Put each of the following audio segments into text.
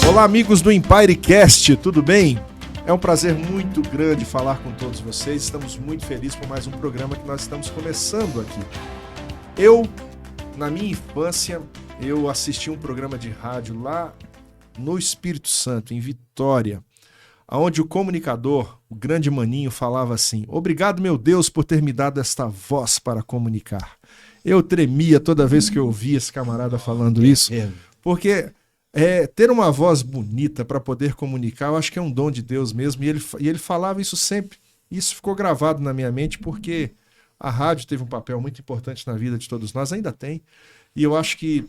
Olá, amigos do EmpireCast, tudo bem? É um prazer muito grande falar com todos vocês. Estamos muito felizes por mais um programa que nós estamos começando aqui. Na minha infância, eu assisti um programa de rádio lá no Espírito Santo, em Vitória, onde o comunicador, o grande Maninho, falava assim: obrigado, meu Deus, por ter me dado esta voz para comunicar. Eu tremia toda vez que eu ouvia esse camarada falando isso, porque ter uma voz bonita para poder comunicar, eu acho que é um dom de Deus mesmo, e ele falava isso sempre. Isso ficou gravado na minha mente porque a rádio teve um papel muito importante na vida de todos nós, ainda tem, e eu acho que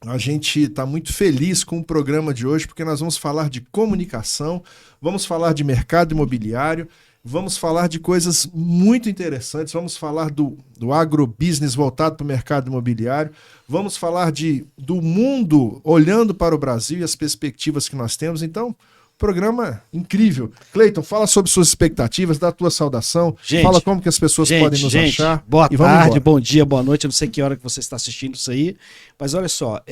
a gente está muito feliz com o programa de hoje, porque nós vamos falar de comunicação, vamos falar de mercado imobiliário, vamos falar de coisas muito interessantes, vamos falar do agrobusiness voltado para o mercado imobiliário, vamos falar do mundo olhando para o Brasil e as perspectivas que nós temos. Então, programa incrível. Cleiton, fala sobre suas expectativas, dá a tua saudação, fala como que as pessoas podem nos achar. Boa tarde, bom dia, boa noite, eu não sei que hora que você está assistindo isso aí, mas olha só,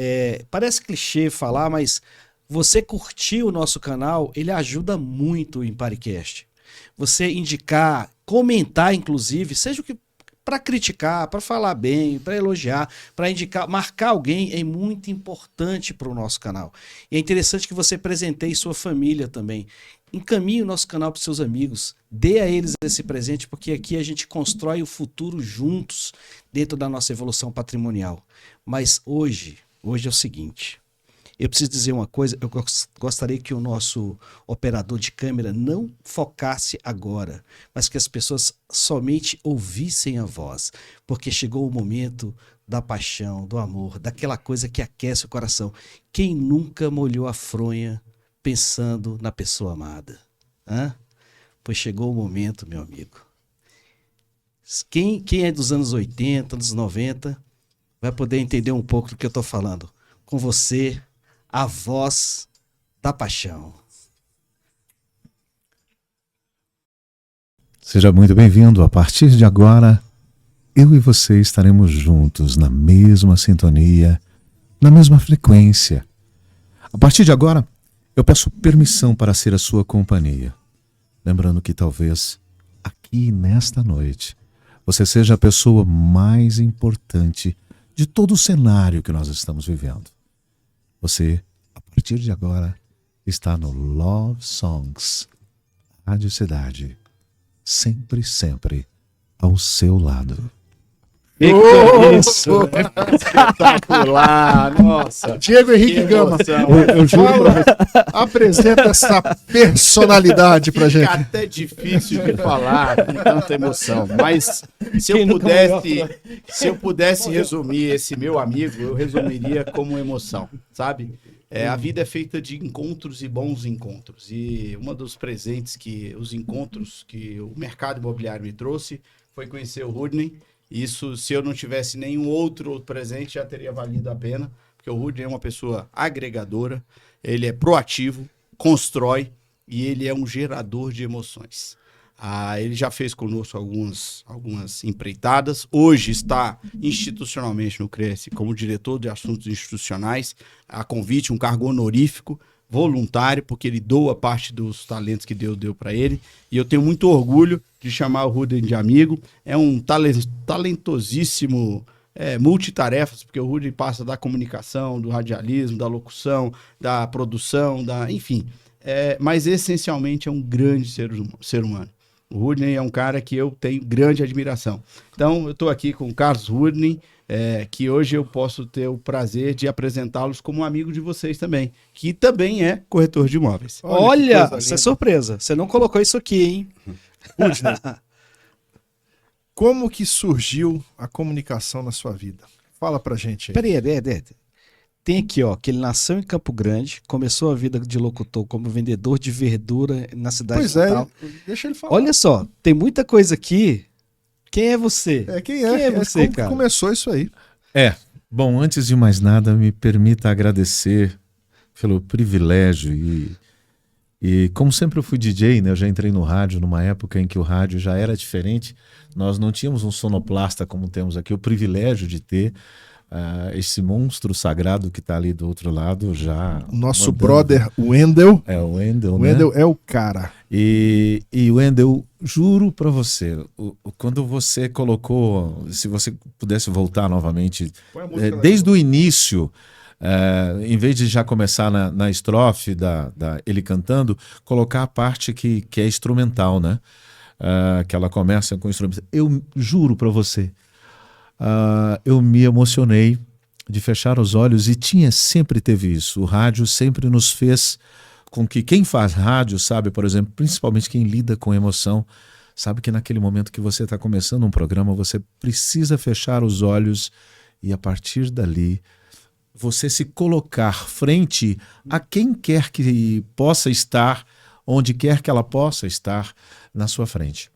parece clichê falar, mas você curtir o nosso canal, ele ajuda muito o EmpireCast. Você indicar, comentar inclusive, seja o que para criticar, para falar bem, para elogiar, para indicar, marcar alguém é muito importante para o nosso canal. E é interessante que você presenteie sua família também. Encaminhe o nosso canal para os seus amigos, dê a eles esse presente, porque aqui a gente constrói o futuro juntos dentro da nossa evolução patrimonial. Mas hoje é o seguinte: eu preciso dizer uma coisa, eu gostaria que o nosso operador de câmera não focasse agora, mas que as pessoas somente ouvissem a voz, porque chegou o momento da paixão, do amor, daquela coisa que aquece o coração. Quem nunca molhou a fronha pensando na pessoa amada? Pois chegou o momento, meu amigo. Quem é dos anos 80, dos 90, vai poder entender um pouco do que eu estou falando. Com você, a voz da paixão. Seja muito bem-vindo. A partir de agora, eu e você estaremos juntos na mesma sintonia, na mesma frequência. A partir de agora, eu peço permissão para ser a sua companhia. Lembrando que talvez aqui nesta noite você seja a pessoa mais importante de todo o cenário que nós estamos vivendo. Você, a partir de agora, está no Love Songs, Rádio Cidade, sempre, sempre ao seu lado. Isso! Espetacular! Nossa! Diego Henrique Gama, eu juro, apresenta essa personalidade pra gente. Fica até difícil de falar com tanta emoção, mas se eu pudesse resumir esse meu amigo, eu resumiria como emoção, sabe? A vida é feita de encontros e bons encontros, e um dos presentes os encontros que o mercado imobiliário me trouxe foi conhecer o Rudney. Isso, se eu não tivesse nenhum outro presente, já teria valido a pena, porque o Rudney é uma pessoa agregadora, ele é proativo, constrói e ele é um gerador de emoções. Ele já fez conosco algumas empreitadas, hoje está institucionalmente no Cresce como diretor de assuntos institucionais, a convite, um cargo honorífico, voluntário, porque ele doa parte dos talentos que Deus deu para ele, e eu tenho muito orgulho de chamar o Rudney de amigo. É um talentosíssimo multitarefas, porque o Rudney passa da comunicação, do radialismo, da locução, da produção, enfim, mas essencialmente é um grande ser humano. O Rudney é um cara que eu tenho grande admiração. Então, eu estou aqui com o Carlos Rudney, que hoje eu posso ter o prazer de apresentá-los como um amigo de vocês também, que também é corretor de imóveis. Olha, essa é surpresa. Você não colocou isso aqui, hein? Rudney, como que surgiu a comunicação na sua vida? Fala pra gente aí. Peraí, tem aqui, ó, que ele nasceu em Campo Grande, começou a vida de locutor como vendedor de verdura na cidade de Natal. Deixa ele falar. Olha só, tem muita coisa aqui. Quem é você? Quem é você, cara? Como começou isso aí? Bom, antes de mais nada, me permita agradecer pelo privilégio e como sempre eu fui DJ, né? Eu já entrei no rádio numa época em que o rádio já era diferente. Nós não tínhamos um sonoplasta como temos aqui, o privilégio de ter, esse monstro sagrado que está ali do outro lado já... Nosso mandando. brother Wendel. É o Wendel, O né? Wendel é o cara. E Wendel, juro para você, quando você colocou, se você pudesse voltar novamente, desde o início, em vez de já começar na estrofe ele cantando, colocar a parte que é instrumental, né? Que ela começa com instrumental. Eu juro para você, eu me emocionei de fechar os olhos e sempre teve isso. O rádio sempre nos fez com que quem faz rádio sabe, por exemplo, principalmente quem lida com emoção, sabe que naquele momento que você está começando um programa, você precisa fechar os olhos e a partir dali você se colocar frente a quem quer que possa estar, onde quer que ela possa estar na sua frente.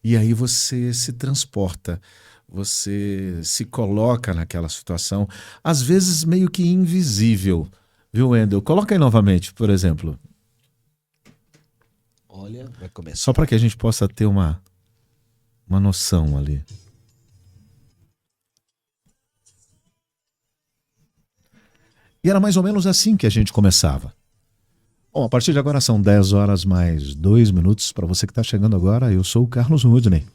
E aí você se transporta, você se coloca naquela situação, às vezes meio que invisível. Viu, Wendel? Coloca aí novamente, por exemplo. Olha, vai começar. Só para que a gente possa ter uma noção ali. E era mais ou menos assim que a gente começava. Bom, a partir de agora são 10 horas mais 2 minutos. Para você que está chegando agora, eu sou o Carlos Rudney.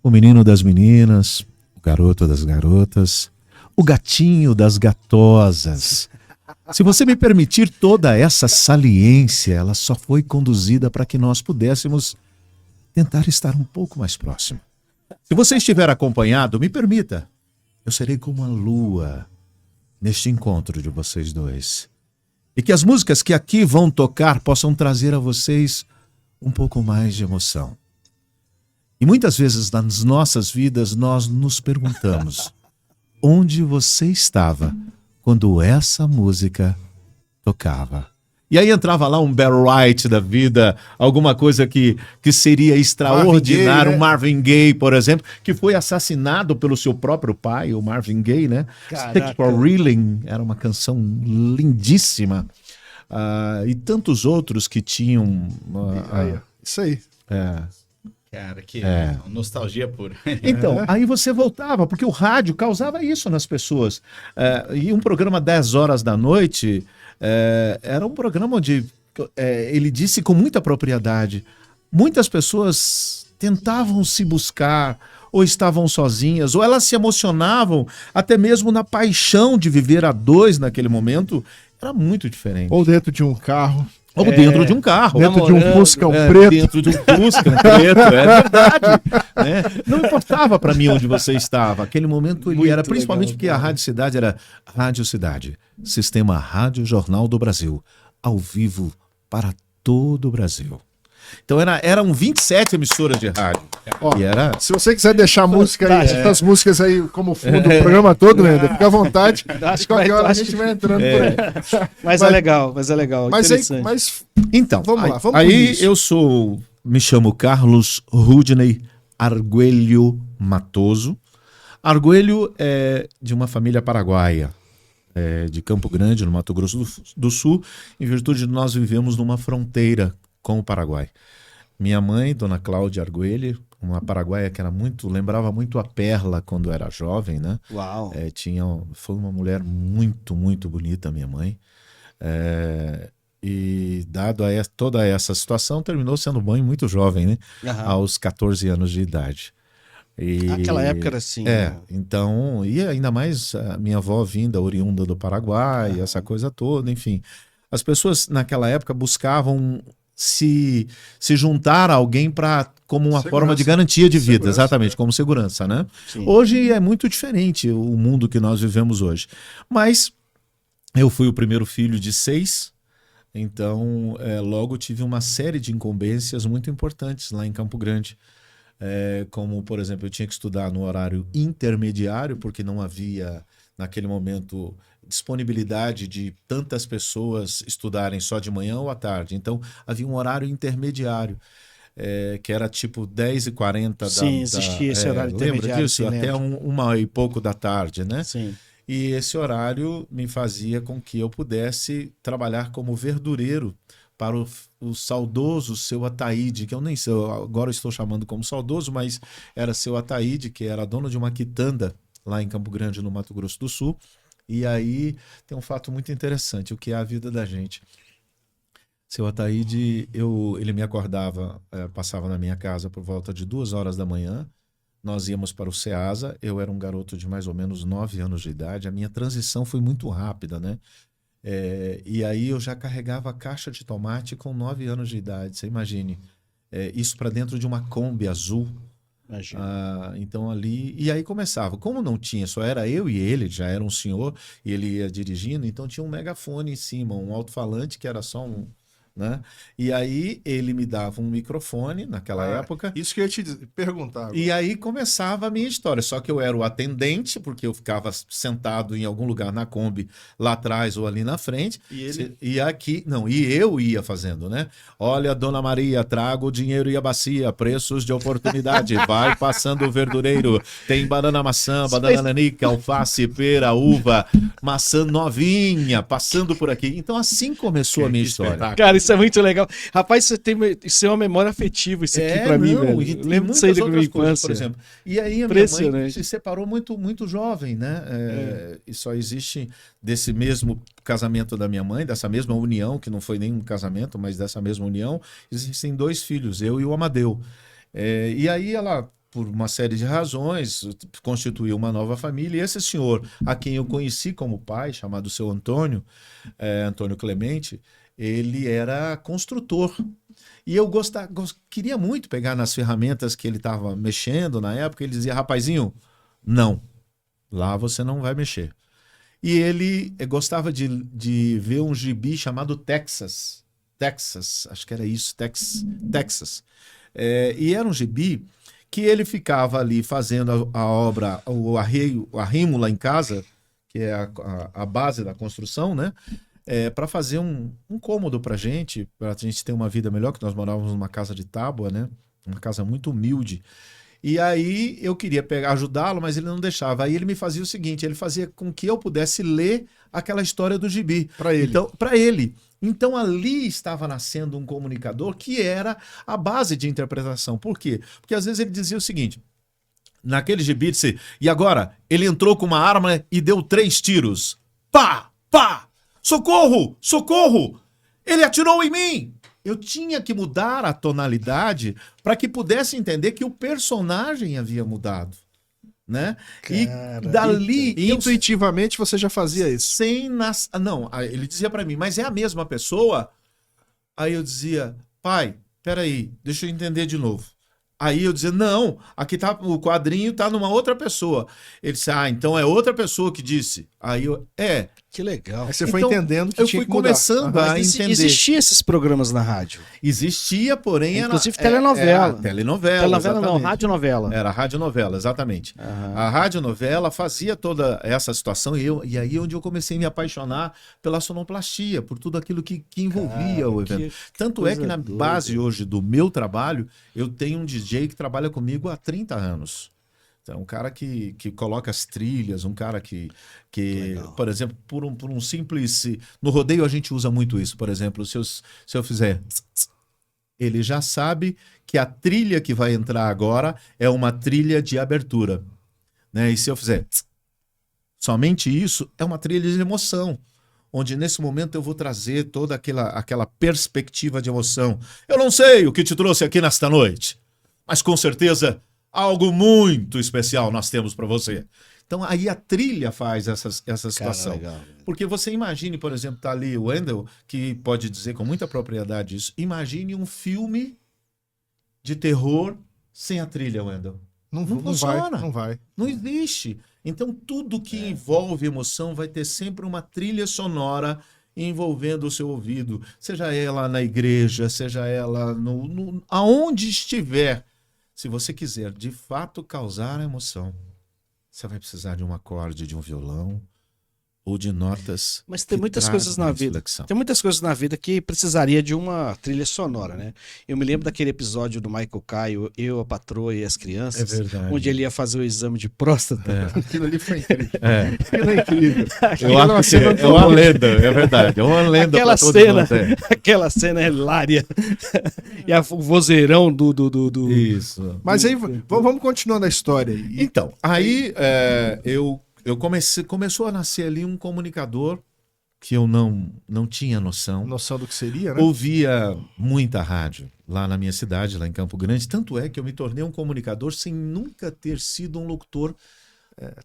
O menino das meninas, o garoto das garotas, o gatinho das gatosas. Se você me permitir, toda essa saliência, ela só foi conduzida para que nós pudéssemos tentar estar um pouco mais próximo. Se você estiver acompanhado, me permita, eu serei como a lua neste encontro de vocês dois. E que as músicas que aqui vão tocar possam trazer a vocês um pouco mais de emoção. E muitas vezes nas nossas vidas nós nos perguntamos: onde você estava quando essa música tocava? E aí entrava lá um Barry White da vida, alguma coisa que seria extraordinário, Marvin Gaye, por exemplo, que foi assassinado pelo seu próprio pai, o Marvin Gaye, né? Stick for Reeling, era uma canção lindíssima. E tantos outros que tinham... Isso aí. Cara, que nostalgia pura. Então, aí você voltava, porque o rádio causava isso nas pessoas. E um programa 10 horas da noite era um programa onde ele disse com muita propriedade, muitas pessoas tentavam se buscar, ou estavam sozinhas, ou elas se emocionavam, até mesmo na paixão de viver a dois naquele momento, era muito diferente. Ou dentro de um carro. Ou dentro de um carro. Dentro de um Fusca preto. Dentro de um Fusca preto, é verdade. Né? Não importava para mim onde você estava. Aquele momento ele era, principalmente legal, porque a Rádio Cidade era Rádio Cidade, Sistema Rádio Jornal do Brasil, ao vivo para todo o Brasil. Então eram 27 emissoras de rádio. Ó, e era... Se você quiser deixar a música aí, essas músicas aí como fundo do programa todo, né? Fica à vontade. Acho que qualquer hora a gente vai entrando por aí. Mas é legal. Então, vamos lá. Aí eu me chamo Carlos Rudney Arguello Matoso. Arguello é de uma família paraguaia, de Campo Grande, no Mato Grosso do Sul, em virtude de nós vivemos numa fronteira com o Paraguai. Minha mãe, Dona Cláudia Arguello, uma paraguaia que lembrava muito a Perla quando era jovem, né? Uau! Foi uma mulher muito, muito bonita, minha mãe. E dado toda essa situação, terminou sendo mãe muito jovem, né? Uhum. Aos 14 anos de idade. Aquela época era assim. Então, e ainda mais a minha avó vinda, oriunda do Paraguai, essa coisa toda, enfim. As pessoas naquela época buscavam se juntar a alguém como uma forma de garantia de vida, exatamente, como segurança, né? Sim. Hoje é muito diferente o mundo que nós vivemos hoje. Mas eu fui o primeiro filho de 6, então logo tive uma série de incumbências muito importantes lá em Campo Grande. Como, por exemplo, eu tinha que estudar no horário intermediário, porque não havia, naquele momento, disponibilidade de tantas pessoas estudarem só de manhã ou à tarde. Então, havia um horário intermediário, que era tipo 10h40 Sim, existia esse horário intermediário. Lembra disso? Até 1h e pouco da tarde, né? Sim. E esse horário me fazia com que eu pudesse trabalhar como verdureiro para o saudoso seu Ataíde, que eu nem sei, agora eu estou chamando como saudoso, mas era seu Ataíde, que era dono de uma quitanda lá em Campo Grande, no Mato Grosso do Sul. E aí tem um fato muito interessante, o que é a vida da gente. Seu Ataíde, ele me acordava, passava na minha casa por volta de 2 horas da manhã. Nós íamos para o Ceasa. Eu era um garoto de mais ou menos 9 anos de idade. A minha transição foi muito rápida, né? E aí eu já carregava a caixa de tomate com 9 anos de idade. Você imagine. Isso para dentro de uma Kombi azul. Então ali... E aí começava. Como não tinha, só era eu e ele, já era um senhor, e ele ia dirigindo, então tinha um megafone em cima, um alto-falante que era só um... Né? E aí ele me dava um microfone naquela época. Isso que eu ia te perguntar agora. E aí começava a minha história. Só que eu era o atendente, porque eu ficava sentado em algum lugar na Kombi, lá atrás ou ali na frente. E ele... E eu ia fazendo, né? Olha, Dona Maria, trago o dinheiro e a bacia, preços de oportunidade. Vai passando o verdureiro. Tem banana maçã, banana nanica, alface, pera, uva, maçã novinha, passando por aqui. Então assim começou a minha história. Cara, isso é muito legal. Rapaz, isso é uma memória afetiva, isso aqui pra mim, velho. E Lembro disso aí da minha infância. Por exemplo. E aí a minha mãe se separou muito, muito jovem, né? E só existe desse mesmo casamento da minha mãe, dessa mesma união, que não foi nenhum casamento, mas dessa mesma união, existem 2 filhos, eu e o Amadeu. E aí ela, por uma série de razões, constituiu uma nova família. E esse senhor, a quem eu conheci como pai, chamado seu Antônio, Antônio Clemente, ele era construtor. E eu queria muito pegar nas ferramentas que ele estava mexendo na época. Ele dizia, rapazinho, não, lá você não vai mexer. E ele gostava de ver um gibi chamado Texas, acho que era isso, Texas. E era um gibi que ele ficava ali fazendo a obra, o arrimo lá em casa, que é a base da construção, né? Para fazer um cômodo para a gente ter uma vida melhor, que nós morávamos numa casa de tábua, né? Uma casa muito humilde. E aí eu queria ajudá-lo, mas ele não deixava. Aí ele me fazia o seguinte, ele fazia com que eu pudesse ler aquela história do gibi. Para ele. Então, para ele. Então ali estava nascendo um comunicador que era a base de interpretação. Por quê? Porque às vezes ele dizia o seguinte, naquele gibi, disse, e agora ele entrou com uma arma e deu 3 tiros. Pá! Pá! Socorro! Socorro! Ele atirou em mim! Eu tinha que mudar a tonalidade para que pudesse entender que o personagem havia mudado, né? E dali... Intuitivamente você já fazia isso? Não, ele dizia para mim, mas é a mesma pessoa? Aí eu dizia, pai, peraí, deixa eu entender de novo. Aí eu dizia, não, aqui tá, o quadrinho tá numa outra pessoa. Ele disse, então é outra pessoa que disse. Aí eu, Que legal. Aí você foi entendendo que tinha que mudar. Eu fui começando a entender. Existiam esses programas na rádio? Existia, porém... Inclusive telenovela. Telenovela não, radionovela. Era radionovela, exatamente. A radionovela fazia toda essa situação e aí onde eu comecei a me apaixonar pela sonoplastia, por tudo aquilo que envolvia o evento. Tanto é que na base hoje do meu trabalho, eu tenho um DJ que trabalha comigo há 30 anos. Então, um cara que coloca as trilhas, um cara que por exemplo, por um simples... No rodeio a gente usa muito isso. Por exemplo, se eu fizer... Ele já sabe que a trilha que vai entrar agora é uma trilha de abertura, né? E se eu fizer... Somente isso é uma trilha de emoção, onde nesse momento eu vou trazer toda aquela perspectiva de emoção. Eu não sei o que te trouxe aqui nesta noite, mas com certeza... algo muito especial nós temos para você. Então aí a trilha faz essa situação. Cara, legal. Porque você imagine, por exemplo, tá ali o Wendel, que pode dizer com muita propriedade isso. Imagine um filme de terror sem a trilha, Wendel. Não funciona. Não vai. Não existe. Então tudo que envolve emoção vai ter sempre uma trilha sonora envolvendo o seu ouvido. Seja ela na igreja, seja ela aonde estiver. Se você quiser, de fato, causar a emoção, você vai precisar de um acorde, de um violão, ou de notas. Mas tem que muitas trazem coisas na vida. reflexão. Tem muitas coisas na vida que precisaria de uma trilha sonora, né? Eu me lembro daquele episódio do Michael Caio, Eu, a Patroa e as Crianças, É verdade. onde ele ia fazer o exame de próstata. Aquilo ali foi incrível. É. Aquilo é incrível. Eu acho que é uma lenda, é verdade. É uma lenda. Aquela pra todo cena, mundo, é. aquela cena é hilária. E o vozeirão do... Isso. Mas aí, vamos continuando a história. E Então, aí começou a nascer ali um comunicador que eu não tinha noção. noção do que seria, né? Ouvia muita rádio lá na minha cidade, lá em Campo Grande. Tanto é que eu me tornei um comunicador sem nunca ter sido um locutor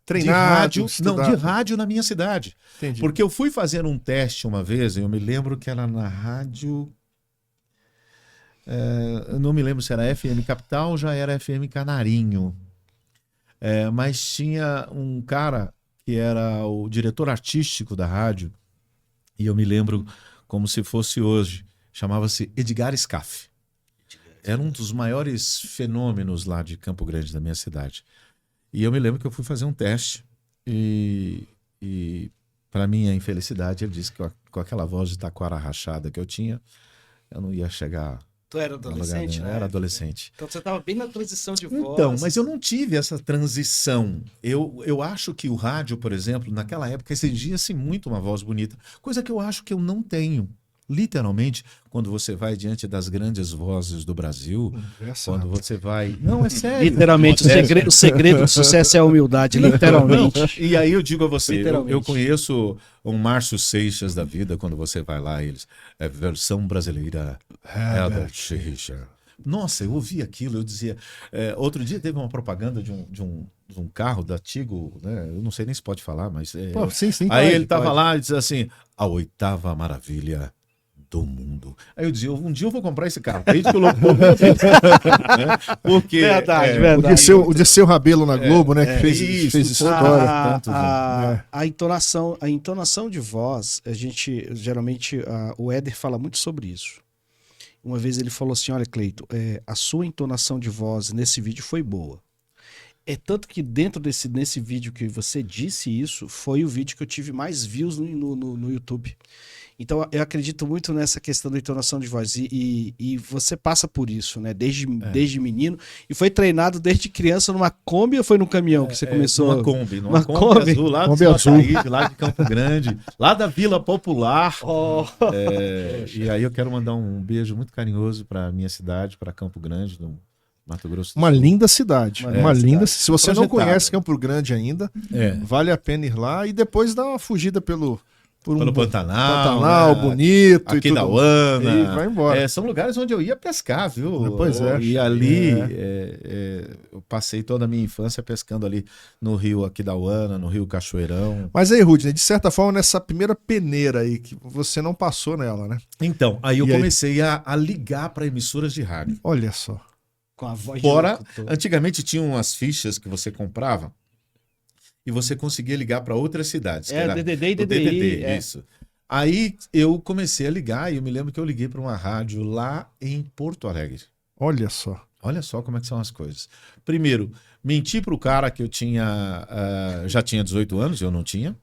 Treinado, de rádio, estudado. de rádio na minha cidade. Entendi. Porque eu fui fazer um teste uma vez, eu me lembro que era na rádio. Eu não me lembro se era FM Capital ou já era FM Canarinho. Mas tinha um cara que era o diretor artístico da rádio, e eu me lembro como se fosse hoje. Chamava-se Edgar Scaff. Era um dos maiores fenômenos lá de Campo Grande, da minha cidade. E eu me lembro que eu fui fazer um teste e para minha infelicidade, ele disse que com aquela voz de taquara rachada que eu tinha, eu não ia chegar Tu era a lugar adolescente, nenhum. né? Eu era adolescente. Então você tava bem na transição de voz. Então, mas eu não tive essa transição. Eu acho que o rádio, por exemplo, naquela época exigia-se muito uma voz bonita, coisa que eu acho que eu não tenho. Literalmente, quando você vai diante das grandes vozes do Brasil, quando você vai... Não, é sério. Literalmente, o segredo do sucesso é a humildade, literalmente. E aí eu digo a você, Literalmente. eu conheço um Márcio Seixas da vida, quando você vai lá, eles... É versão brasileira, Herbert Seixas. Nossa, eu ouvi aquilo, eu dizia... outro dia teve uma propaganda de um carro da Tigo, né? Eu não sei nem se pode falar, mas... Pô, sim, aí pode, ele tava pode. lá e dizia assim, a 8ª maravilha do mundo. Aí eu dizia, um dia eu vou comprar esse carro. Aí que louco. Porque... Verdade. O de seu Rabelo na Globo, né? Que fez história. A entonação de voz, a gente, geralmente, o Éder fala muito sobre isso. Uma vez ele falou assim, olha, Cleito, a sua entonação de voz nesse vídeo foi boa. É tanto que dentro nesse vídeo que você disse isso, foi o vídeo que eu tive mais views no YouTube. Então, eu acredito muito nessa questão da entonação de voz. E você passa por isso, né? Desde menino. E foi treinado desde criança numa Kombi ou foi num caminhão que você começou? Numa Kombi azul, lá Kombi de azul. Saíde, lá de Campo Grande, lá da Vila Popular. E aí eu quero mandar um beijo muito carinhoso para minha cidade, para Campo Grande, no Mato Grosso do Uma Sul. linda cidade. Uma linda. Se você não Projetada. conhece Campo Grande ainda, vale a pena ir lá e depois dar uma fugida pelo Pantanal, bonito e tudo. Aquidauana. E vai embora. São lugares onde eu ia pescar, viu? Pois é. E ali eu passei toda a minha infância pescando ali no rio Aquidauana, no rio Cachoeirão. Mas aí, Rudney, de certa forma, nessa primeira peneira aí, que você não passou nela, né? Então, aí eu E aí? comecei a ligar para emissoras de rádio. Olha só. Com a voz Fora, de locutor. antigamente tinham umas fichas que você comprava e você conseguia ligar para outras cidades. que era DDD e o DDI. isso. Aí eu comecei a ligar e eu me lembro que eu liguei para uma rádio lá em Porto Alegre. Olha só. Olha só como é que são as coisas. Primeiro, menti pro cara que eu tinha já tinha 18 anos, eu não tinha.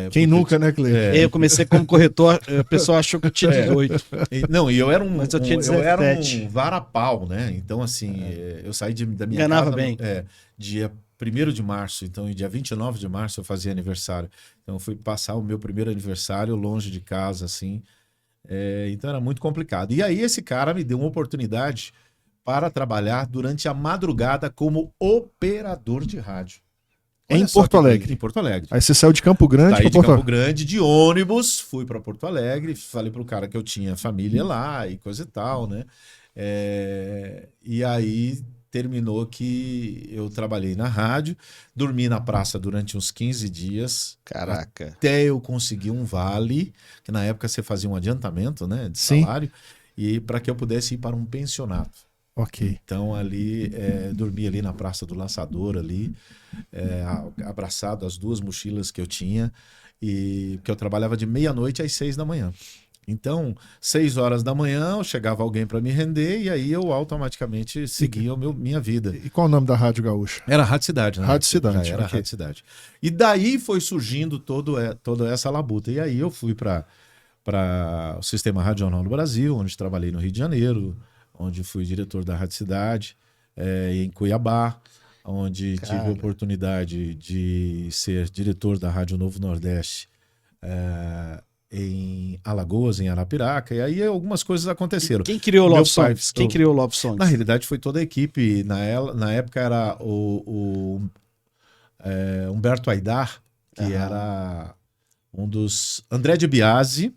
Quem nunca, né, Cleiton? Eu comecei como corretor, a pessoa achou que eu tinha 18. E eu era um, Mas eu tinha eu era 17. um varapau, né? Então, assim, eu saí da minha Enganava casa bem. dia 1º de março, então, e dia 29 de março eu fazia aniversário. Então, eu fui passar o meu primeiro aniversário longe de casa, assim. Então, era muito complicado. E aí, esse cara me deu uma oportunidade para trabalhar durante a madrugada como operador de rádio. Em Olha só Porto que Alegre. coisa. Em Porto Alegre. Aí você saiu de Campo Grande Saí para de Porto Campo Alegre. Grande de ônibus, fui para Porto Alegre, falei pro cara que eu tinha família lá e coisa e tal, né? E aí terminou que eu trabalhei na rádio, dormi na praça durante uns 15 dias. Caraca. Até eu conseguir um vale, que na época você fazia um adiantamento, né, de Sim. salário, e para que eu pudesse ir para um pensionato. Ok. Então ali, dormi ali na Praça do Lançador ali, abraçado às 2 mochilas que eu tinha, e que eu trabalhava de meia-noite às 6 da manhã. Então, 6 horas da manhã, chegava alguém para me render e aí eu automaticamente seguia minha vida. E qual o nome da Rádio Gaúcha? Era Rádio Cidade, né? Rádio Cidade, Já era ok. Rádio Cidade. E daí foi surgindo toda essa labuta. E aí eu fui para o Sistema Radional do Brasil, onde trabalhei no Rio de Janeiro, onde fui diretor da Rádio Cidade, em Cuiabá, onde tive a oportunidade de ser diretor da Rádio Novo Nordeste, em Alagoas, em Arapiraca, e aí algumas coisas aconteceram. Quem criou o Meu Love pai- Songs? Quem criou o Love Songs? Na realidade, foi toda a equipe. Na época era o Humberto Aidar, que era um dos... André de Biasi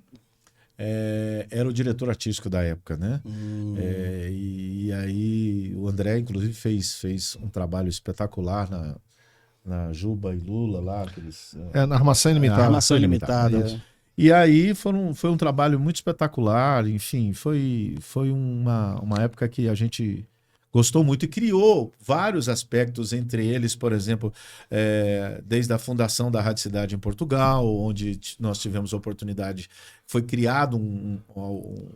era o diretor artístico da época, né? E aí o André, inclusive, fez um trabalho espetacular na Juba e Lula lá. Na Armação Ilimitada. Armação Ilimitada. Isso. E aí foi um trabalho muito espetacular, enfim, foi uma época que a gente gostou muito e criou vários aspectos, entre eles, por exemplo, desde a fundação da Rádio Cidade em Portugal, onde nós tivemos a oportunidade, foi criado um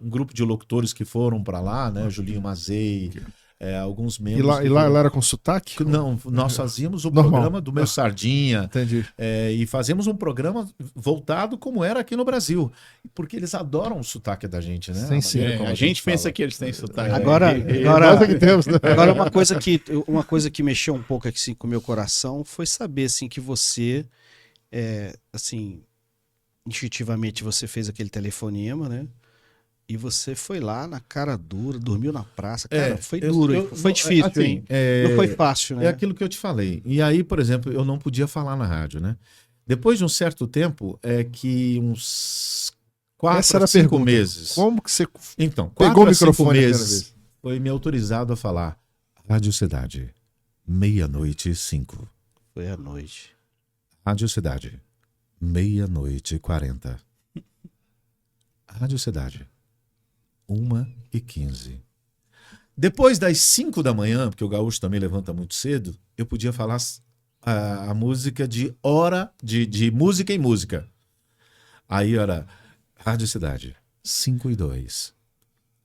grupo de locutores que foram para lá, né, Julinho Mazei, alguns E membros. lá era com sotaque? Não, nós fazíamos o Normal. programa do Meu Sardinha, Entendi. e fazemos um programa voltado como era aqui no Brasil, porque eles adoram o sotaque da gente, né? Sim, sim. maneira como A gente pensa fala. que eles têm sotaque. Agora, Nós é que temos, né? agora uma coisa que mexeu um pouco assim, com o meu coração foi saber assim, que você, assim, intuitivamente você fez aquele telefonema, né? E você foi lá na cara dura, dormiu na praça. Cara, foi duro, hein? Foi difícil, assim, hein? Não foi fácil, né? É aquilo que eu te falei. E aí, por exemplo, eu não podia falar na rádio, né? Depois de um certo tempo, que uns Essa era 4 a 5 pergunta. meses. Como que você Então, pegou 4 o a 5 microfone a primeira meses vez? foi me autorizado a falar Rádio Cidade, 00:05. Foi à noite. Rádio Cidade, 00:40. Rádio Cidade, 1:15. Depois das 5 da manhã, porque o gaúcho também levanta muito cedo, eu podia falar a música de hora, de música em música. Aí era Rádio Cidade, 5:02.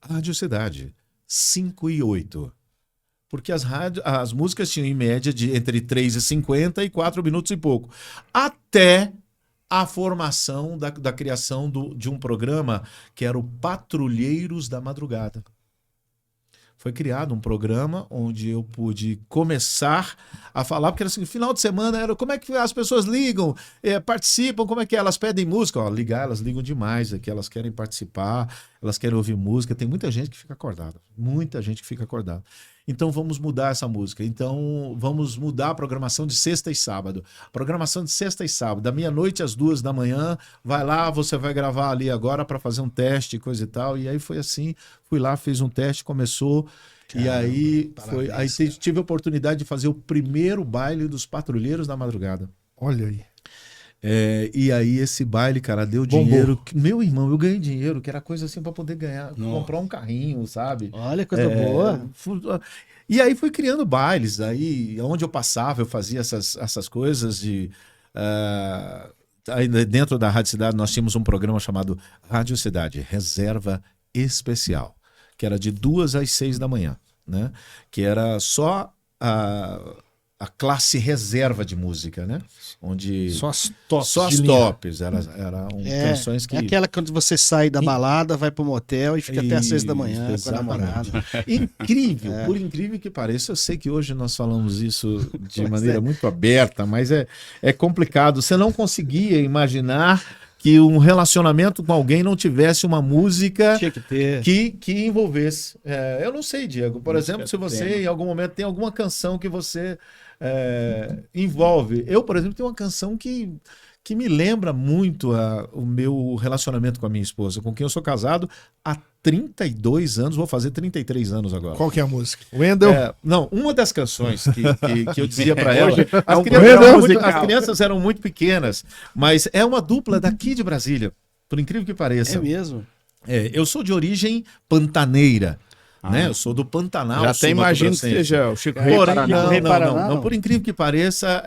Rádio Cidade, 5:08. Porque as músicas tinham em média de entre 3:50 e 4 minutos e pouco. Até a formação da criação de um programa que era o Patrulheiros da Madrugada. Foi criado um programa onde eu pude começar a falar, porque era assim, final de semana era como é que as pessoas ligam, participam, como é que elas pedem música? Ó, ligar, elas ligam demais aqui, elas querem participar, elas querem ouvir música, tem muita gente que fica acordada, muita gente que fica acordada. Então vamos mudar essa música, então vamos mudar a programação de sexta e sábado. Programação de sexta e sábado, da meia-noite às 2 da manhã, vai lá, você vai gravar ali agora para fazer um teste, coisa e tal. E aí foi assim, fui lá, fiz um teste, começou. Caramba, e aí tive a oportunidade de fazer o primeiro baile dos Patrulheiros da Madrugada. Olha aí. E aí esse baile, cara, deu dinheiro. Meu irmão, eu ganhei dinheiro, que era coisa assim para poder ganhar, comprar um carrinho, sabe? Olha, coisa boa. E aí fui criando bailes, aí onde eu passava eu fazia essas coisas de... aí dentro da Rádio Cidade nós tínhamos um programa chamado Rádio Cidade, Reserva Especial, que era de 2 às 6 da manhã, né? Que era só a classe reserva de música, né? Onde Só as tops. só as de linha. tops, eram canções que... É aquela quando você sai da balada, vai pro motel e fica até às 6 da manhã com a Exatamente. namorada. Incrível, por incrível que pareça. Eu sei que hoje nós falamos isso de maneira muito aberta, mas é complicado. Você não conseguia imaginar que um relacionamento com alguém não tivesse uma música Tinha que ter. que envolvesse. Eu não sei, Diego. Por exemplo, se você em algum momento tem alguma canção que você envolve. Eu, por exemplo, tenho uma canção que me lembra muito o meu relacionamento com a minha esposa, com quem eu sou casado há 32 anos, vou fazer 33 anos agora. Qual que é a música? Wendel? Não, uma das canções que eu dizia para ela, as crianças eram muito pequenas, mas é uma dupla daqui de Brasília, por incrível que pareça. É mesmo? Eu sou de origem pantaneira, né? Eu sou do Pantanal. Já até imagino que seja o Chico Rei Porém, Paraná. não, por incrível que pareça...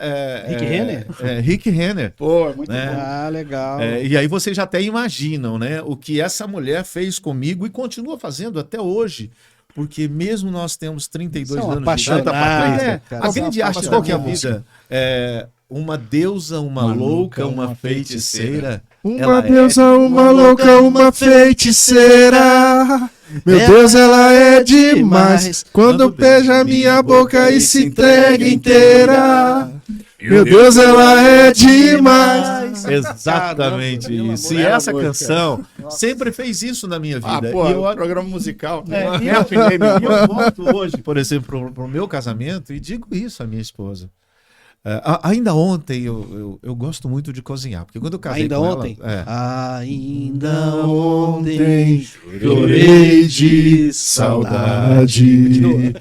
Rick Renner? Rick Renner. Pô, é muito né? bom. Ah, legal. E aí vocês já até imaginam, né? O que essa mulher fez comigo e continua fazendo até hoje. Porque mesmo nós temos 32 São anos apaixonados, de cara. a grande arte da minha vida é uma deusa, uma louca, uma feiticeira. Uma Ela deusa, uma louca, uma feiticeira. Meu Deus, ela é demais. Quando beija minha boca e se entrega inteira. Meu Deus, ela é demais. Exatamente Caramba, isso. E bela essa música. canção sempre fez isso na minha vida. Pô, E eu, programa musical. e eu volto hoje, por exemplo, pro meu casamento e digo isso à minha esposa. Ainda ontem eu gosto muito de cozinhar, porque quando eu casei Ainda com ontem? ela, Ainda ontem chorei de saudade.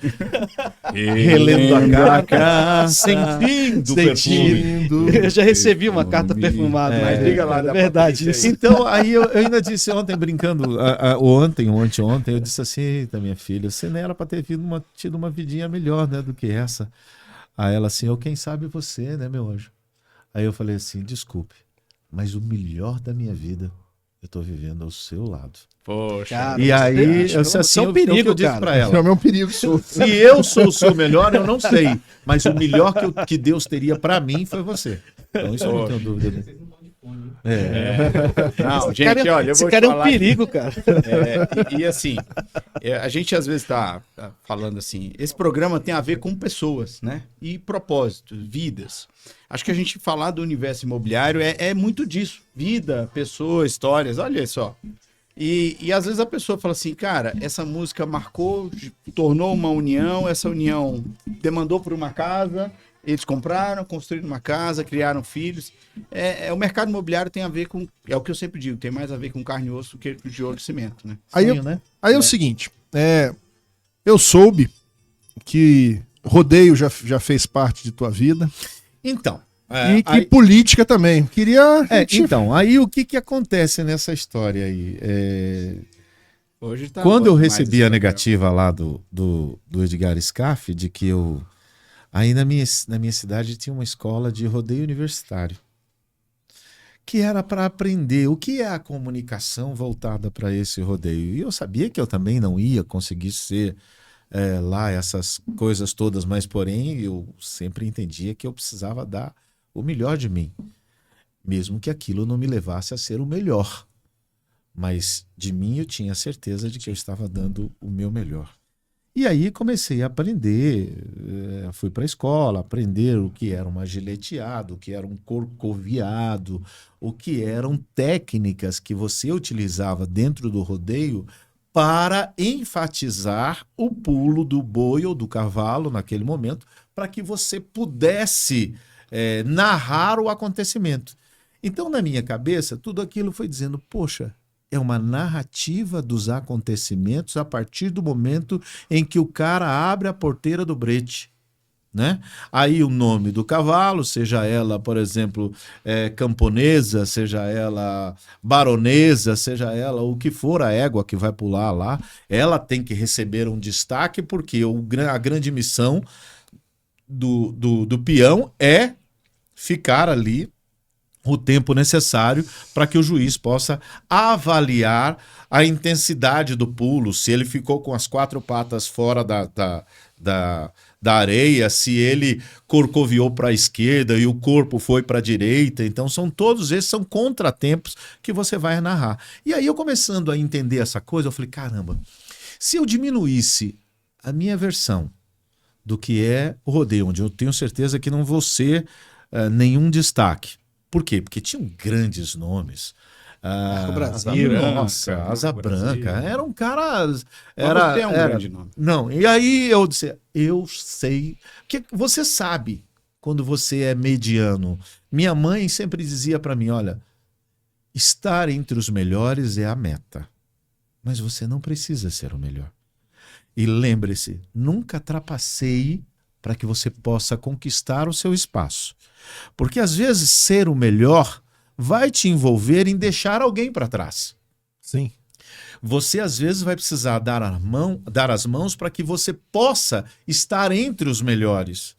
relendo a carta, sentindo o perfume. Eu já recebi uma carta perfumada, mas Liga lá, é dá verdade pra isso. Então, aí eu ainda disse ontem, brincando, ontem, eu disse assim, da minha filha, você não era para ter tido uma vidinha melhor, né, do que essa. Aí ela assim, quem sabe você, né, meu anjo? Aí eu falei assim, desculpe, mas o melhor da minha vida eu tô vivendo ao seu lado. Poxa. Cara, E aí, você- eu disse assim, você é um perigo, eu disse cara. pra Esse é ela, o meu perigo. se eu sou o seu melhor, eu não sei, mas o melhor que Deus teria pra mim foi você. Então isso eu não tenho dúvida. Não, gente, Cara, olha, eu esse vou te cara é um falar. perigo, cara. E assim, a gente às vezes tá falando assim, esse programa tem a ver com pessoas, né? E propósitos, vidas. Acho que a gente falar do universo imobiliário é muito disso. Vida, pessoas, histórias, olha só. E às vezes a pessoa fala assim, cara, essa música marcou, tornou uma união, essa união demandou por uma casa, eles compraram, construíram uma casa, criaram filhos. O mercado imobiliário tem a ver com, é o que eu sempre digo, tem mais a ver com carne e osso do que com tijolo e cimento, né? Sonho, né? Aí é o seguinte, eu soube que rodeio já fez parte de tua vida Então, e que política também. Queria... então, aí o que acontece nessa história aí? Hoje tá Quando eu mais recebi esse a papel. negativa lá do Edgar Scaff, de que eu... Aí na minha cidade tinha uma escola de rodeio universitário, que era para aprender o que é a comunicação voltada para esse rodeio. E eu sabia que eu também não ia conseguir ser lá essas coisas todas, mas porém eu sempre entendia que eu precisava dar o melhor de mim, mesmo que aquilo não me levasse a ser o melhor. Mas de mim eu tinha certeza de que eu estava dando o meu melhor. E aí comecei a aprender, fui para a escola, aprender o que era uma gileteado, o que era um corcoviado, o que eram técnicas que você utilizava dentro do rodeio para enfatizar o pulo do boi ou do cavalo naquele momento, para que você pudesse narrar o acontecimento. Então, na minha cabeça, tudo aquilo foi dizendo, poxa, é uma narrativa dos acontecimentos a partir do momento em que o cara abre a porteira do brete, né? Aí o nome do cavalo, seja ela, por exemplo, camponesa, seja ela baronesa, seja ela o que for a égua que vai pular lá, ela tem que receber um destaque porque a grande missão do peão é ficar ali o tempo necessário para que o juiz possa avaliar a intensidade do pulo, se ele ficou com as 4 patas fora da areia, se ele corcoviou para a esquerda e o corpo foi para a direita. Então, todos esses são contratempos que você vai narrar. E aí, eu começando a entender essa coisa, eu falei, caramba, se eu diminuísse a minha versão do que é o rodeio, onde eu tenho certeza que não vou ser nenhum destaque. Por quê? Porque tinham grandes nomes. O Brasil. Asa Branca. Era um cara... Mas você é um grande nome. Não, e aí eu disse, eu sei... Porque você sabe quando você é mediano. Minha mãe sempre dizia para mim, olha, estar entre os melhores é a meta. Mas você não precisa ser o melhor. E lembre-se, nunca trapaceie para que você possa conquistar o seu espaço. Porque às vezes ser o melhor vai te envolver em deixar alguém para trás. Sim. Você às vezes vai precisar dar as mãos para que você possa estar entre os melhores.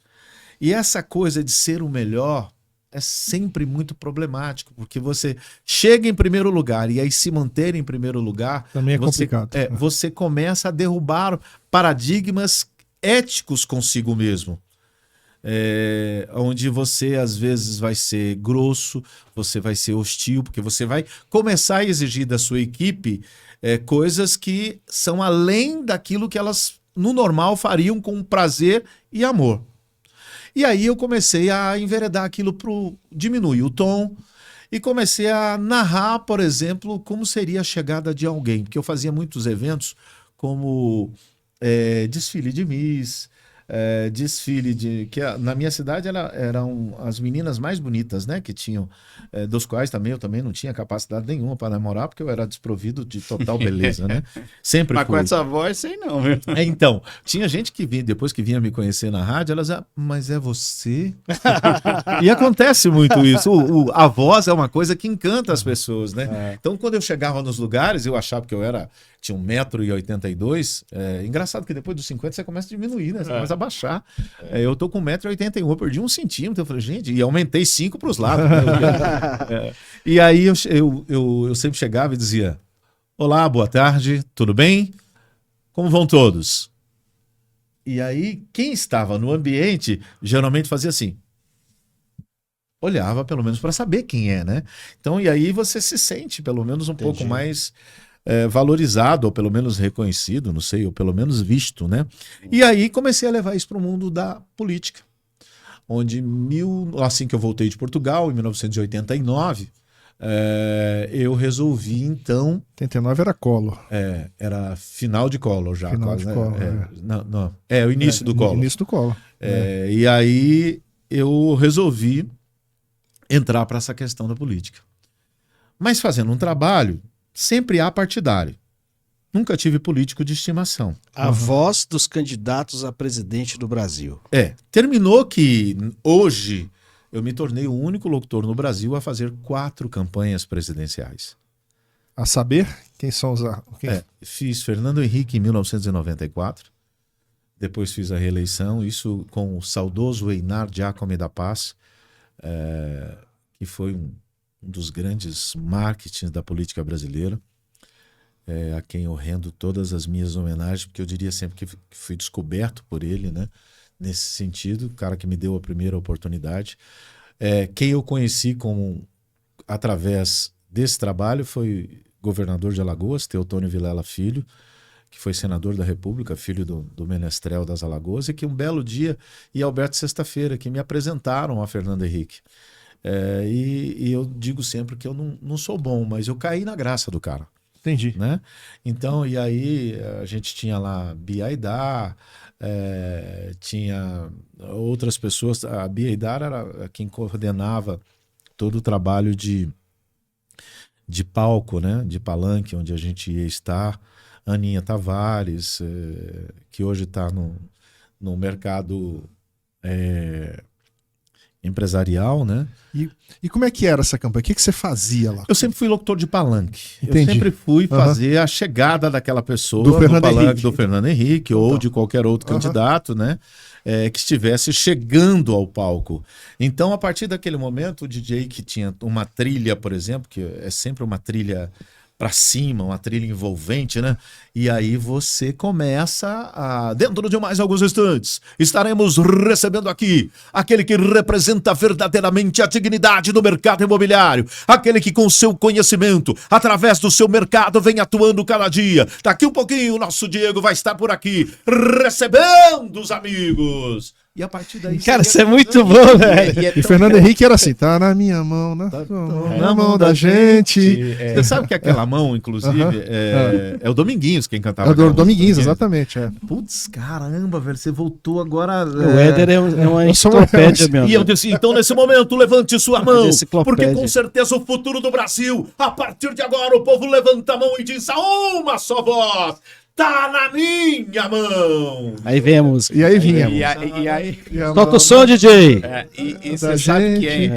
E essa coisa de ser o melhor é sempre muito problemático, porque você chega em primeiro lugar e aí se manter em primeiro lugar... Também é complicado. Você começa a derrubar paradigmas éticos consigo mesmo. Onde você às vezes vai ser grosso, você vai ser hostil, porque você vai começar a exigir da sua equipe coisas que são além daquilo que elas no normal fariam com prazer e amor. E aí eu comecei a enveredar aquilo para diminuir o tom e comecei a narrar, por exemplo, como seria a chegada de alguém, porque eu fazia muitos eventos como desfile de Miss, desfile de... que na minha cidade eram as meninas mais bonitas, né? Que tinham, dos quais eu também não tinha capacidade nenhuma para namorar, porque eu era desprovido de total beleza, né? Sempre Mas fui. com essa voz, sei não, viu? Então, tinha gente que vinha, depois que vinha me conhecer na rádio, elas mas é você? E acontece muito isso. A voz é uma coisa que encanta as pessoas, né? Então, quando eu chegava nos lugares, eu achava que tinha 1,82 m. Engraçado que depois dos 50 você começa a diminuir, né? Você começa a baixar. Eu tô com 1,81 m, eu perdi 1 centímetro. Eu falei, gente, e aumentei 5 para os lados. Né? E aí eu sempre chegava e dizia: olá, boa tarde, tudo bem? Como vão todos? E aí, quem estava no ambiente geralmente fazia assim. Olhava pelo menos para saber quem é, né? Então, e aí você se sente pelo menos um pouco mais valorizado, ou pelo menos reconhecido, não sei, ou pelo menos visto, né? E aí comecei a levar isso para o mundo da política, onde assim que eu voltei de Portugal, em 1989, eu resolvi, então... 89 era Collor. Era final de Collor já. Final quase, de né? Collor, Não, o início do Collor. Início do Collor. E aí eu resolvi entrar para essa questão da política. Mas fazendo um trabalho sempre apartidário. Nunca tive político de estimação. A voz dos candidatos a presidente do Brasil. Terminou que hoje eu me tornei o único locutor no Brasil a fazer 4 campanhas presidenciais. A saber, quem são os... Fiz Fernando Henrique em 1994, depois fiz a reeleição, isso com o saudoso Einar Giacomi da Paz, que foi um dos grandes marketings da política brasileira, a quem eu rendo todas as minhas homenagens, porque eu diria sempre que fui descoberto por ele, né? Nesse sentido, o cara que me deu a primeira oportunidade. Quem eu conheci através desse trabalho foi governador de Alagoas, Teotônio Vilela Filho, que foi senador da República, filho do menestrel das Alagoas, e que um belo dia, e Alberto Sexta-feira, que me apresentaram a Fernando Henrique. E eu digo sempre que eu não sou bom, mas eu caí na graça do cara. Entendi. Né? Então, e aí a gente tinha lá Bia Aidar, tinha outras pessoas. A Bia Aidar era quem coordenava todo o trabalho de palco, né? De palanque, onde a gente ia estar. Aninha Tavares, que hoje está no mercado empresarial, né? E como é que era essa campanha? O que você fazia lá? Eu sempre fui locutor de palanque. Entendi. Eu sempre fui fazer a chegada daquela pessoa do Fernando palanque Henrique. do Fernando Henrique ou de qualquer outro candidato, né? Que estivesse chegando ao palco. Então, a partir daquele momento, o DJ que tinha uma trilha, por exemplo, que é sempre uma trilha para cima, uma trilha envolvente, né? E aí você começa a... Dentro de mais alguns instantes, estaremos recebendo aqui aquele que representa verdadeiramente a dignidade do mercado imobiliário, aquele que com seu conhecimento, através do seu mercado, vem atuando cada dia. Daqui um pouquinho o nosso Diego vai estar por aqui, recebendo os amigos. E a partir daí... Cara, isso é muito bom, velho. E Fernando Henrique era assim, tá na minha mão, na mão da gente. Você sabe que aquela mão, inclusive, é o Dominguinhos quem cantava. É o Dominguinhos, exatamente. Putz, caramba, velho, você voltou agora... O Éder é uma enciclopédia, meu E eu disse, então nesse momento, levante sua mão, enciclopédia. porque com certeza o futuro do Brasil, a partir de agora, o povo levanta a mão e diz a uma só voz... Tá na minha mão! Aí vem a música. E aí vinha. E aí Solta o som, DJ! e você sabe que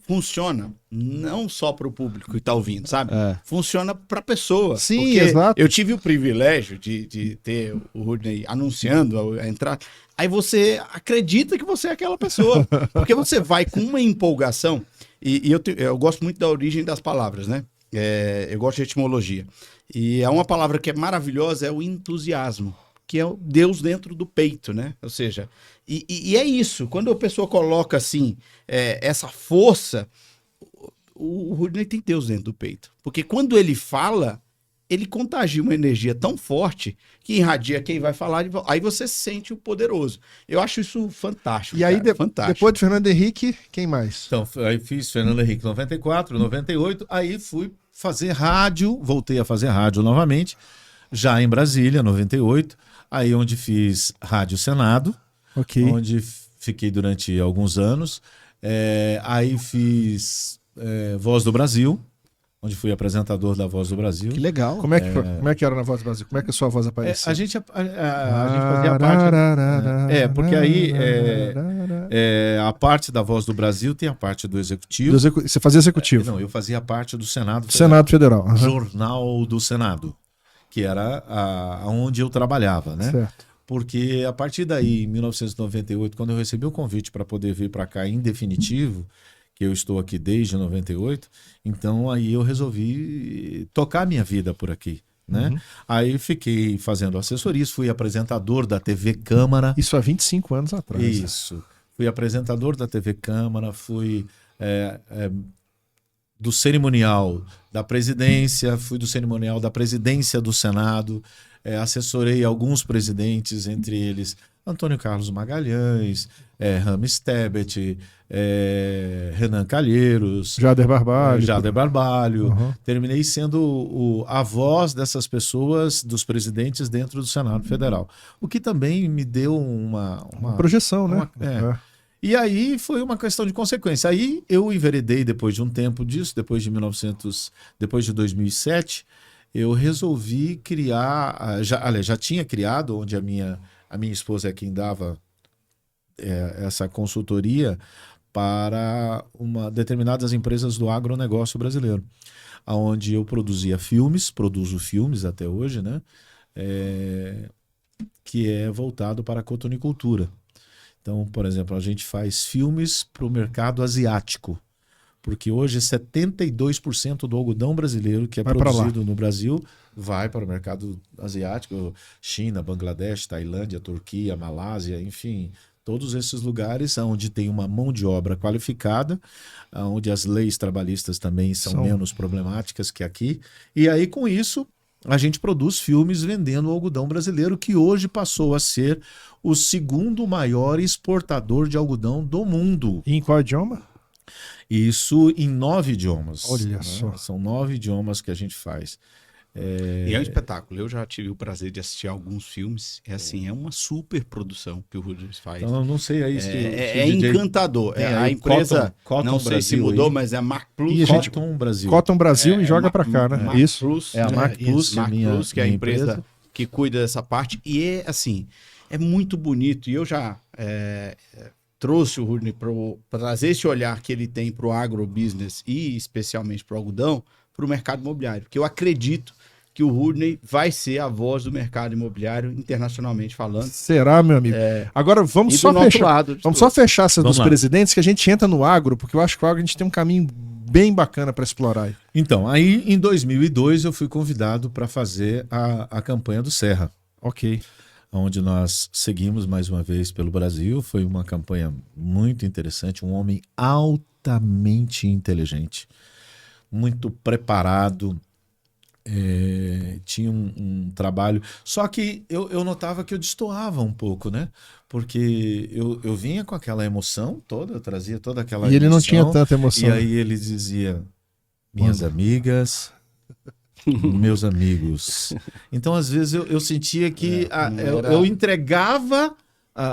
funciona não só para o público que está ouvindo, sabe? É. Funciona para a pessoa. Sim, porque exato. eu tive o privilégio de ter o Rudney anunciando a entrada. Aí você acredita que você é aquela pessoa. Porque você vai com uma empolgação. E eu gosto muito da origem das palavras, né? Eu gosto de etimologia. E é uma palavra que é maravilhosa, é o entusiasmo, que é o Deus dentro do peito, né? Ou seja, e é isso. Quando a pessoa coloca assim, essa força, o Rudney tem Deus dentro do peito. Porque quando ele fala, ele contagia uma energia tão forte que irradia quem vai falar, aí você sente o poderoso. Eu acho isso fantástico. E aí, cara, fantástico. depois de Fernando Henrique, quem mais? Então, aí fiz Fernando Henrique 94, 98, aí fui fazer rádio, voltei a fazer rádio novamente, já em Brasília, 98, aí onde fiz Rádio Senado, Ok. onde fiquei durante alguns anos, aí fiz Voz do Brasil, onde fui apresentador da Voz do Brasil. Que legal. Como é que era na Voz do Brasil? Como é que a sua voz aparecia? A gente fazia parte. Porque aí a parte da Voz do Brasil tem a parte do Executivo. Você fazia executivo. Não, eu fazia parte do Senado. Senado Federal. Aham. Jornal do Senado, que era onde eu trabalhava, né? Certo. Porque a partir daí, em 1998, quando eu recebi o convite para poder vir para cá em definitivo, que eu estou aqui desde 98, então aí eu resolvi tocar a minha vida por aqui, né? Uhum. Aí fiquei fazendo assessorias, fui apresentador da TV Câmara. Isso há 25 anos atrás. né? Isso. Fui apresentador da TV Câmara, fui do cerimonial da presidência, fui do cerimonial da presidência do Senado, assessorei alguns presidentes, entre eles Antônio Carlos Magalhães, Rames Tebet, Renan Calheiros, Jader Barbalho. Jader Barbalho. Uhum. Terminei sendo a voz dessas pessoas, dos presidentes dentro do Senado Federal. O que também me deu uma Projeção, né? E aí foi uma questão de consequência. Aí eu enveredei depois de um tempo disso, depois de 2007, eu resolvi criar, já tinha criado, onde a minha esposa é quem dava essa consultoria para determinadas empresas do agronegócio brasileiro, onde eu produzo filmes até hoje, né? Que é voltado para a cotonicultura. Então, por exemplo, a gente faz filmes para o mercado asiático, porque hoje 72% do algodão brasileiro que é produzido no Brasil vai para o mercado asiático, China, Bangladesh, Tailândia, Turquia, Malásia, enfim, todos esses lugares onde tem uma mão de obra qualificada, onde as leis trabalhistas também são menos problemáticas que aqui. E aí, com isso, a gente produz filmes vendendo o algodão brasileiro, que hoje passou a ser o segundo maior exportador de algodão do mundo. E em qual idioma? Isso em 9 idiomas. Olha né? só. São 9 idiomas que a gente faz. E é um espetáculo. Eu já tive o prazer de assistir alguns filmes. É uma super produção que o Rudney faz. Então, eu não sei aí se É encantador. A empresa, Cotton não sei se Brasil mudou, aí. mas é a Mac Plus. E a gente- Cotton Brasil. Cotton Brasil e joga pra cá, né? Mac Isso. Plus, É a Mac Plus, Mac minha- Plus, que é a minha empresa, empresa. que cuida dessa parte. E é muito bonito. E eu já trouxe o Rudney para trazer esse olhar que ele tem para o agrobusiness e especialmente para o algodão, para o mercado imobiliário. Porque eu acredito que o Rudney vai ser a voz do mercado imobiliário internacionalmente falando. Será, meu amigo? Agora vamos E do só nosso fechar. lado de Vamos tudo. só fechar essa Vamos dos lá. presidentes, que a gente entra no agro, porque eu acho que o agro a gente tem um caminho bem bacana para explorar. aí. Então, aí em 2002 eu fui convidado para fazer a campanha do Serra, Ok. onde nós seguimos mais uma vez pelo Brasil. Foi uma campanha muito interessante, um homem altamente inteligente, muito preparado, tinha um trabalho. Só que eu notava que eu destoava um pouco, né? Porque eu vinha com aquela emoção toda, eu trazia toda aquela E ele não emoção, tinha tanta emoção. E aí ele dizia: minhas amigas, meus amigos. Então, às vezes, eu sentia que eu entregava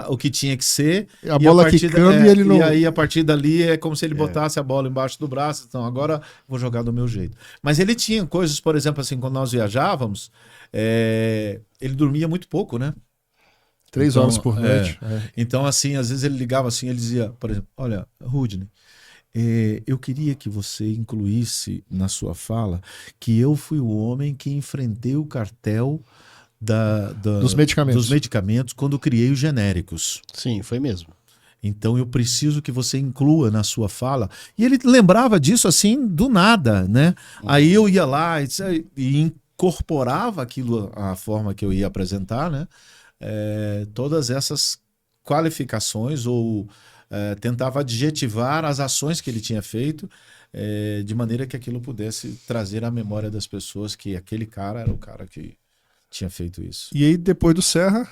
o que tinha que ser. A e bola partir quicando e ele não... E aí, a partir dali, é como se ele botasse a bola embaixo do braço. Então, agora vou jogar do meu jeito. Mas ele tinha coisas, por exemplo, assim, quando nós viajávamos, ele dormia muito pouco, né? 3 horas por noite. Então, assim, às vezes ele ligava assim, ele dizia, por exemplo: olha, Rudney, eu queria que você incluísse na sua fala que eu fui o homem que enfrentei o cartel Dos medicamentos. dos medicamentos quando criei os genéricos. Sim, foi mesmo. Então eu preciso que você inclua na sua fala. E ele lembrava disso assim do nada, né? Aí eu ia lá e incorporava aquilo, a forma que eu ia apresentar, né? Todas essas qualificações ou tentava adjetivar as ações que ele tinha feito de maneira que aquilo pudesse trazer à memória das pessoas que aquele cara era o cara que tinha feito isso. E aí, depois do Serra,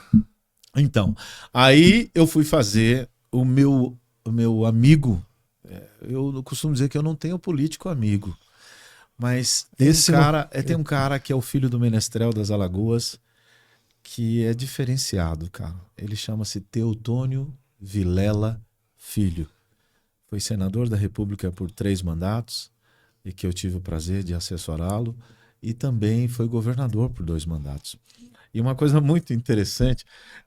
Então, aí eu fui fazer o meu amigo. Eu costumo dizer que eu não tenho político amigo, mas tem um cara que é o filho do menestrel das Alagoas, que é diferenciado, cara. Ele chama-se Teotônio Vilela Filho. Foi senador da República por 3 mandatos, e que eu tive o prazer de assessorá-lo, e também foi governador por 2 mandatos. E uma coisa muito interessante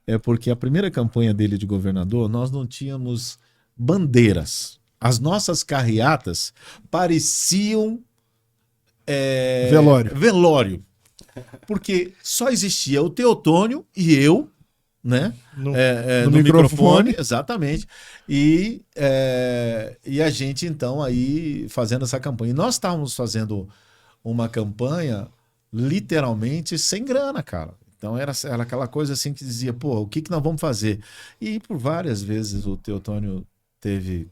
é porque a primeira campanha dele de governador, nós não tínhamos bandeiras. As nossas carreatas pareciam velório. Porque só existia o Teotônio e eu, né? no No microfone. Exatamente. E a gente, então, aí fazendo essa campanha. E nós estávamos fazendo uma campanha literalmente sem grana, cara. Então era aquela coisa assim que dizia, pô, o que nós vamos fazer? E por várias vezes o Teotônio teve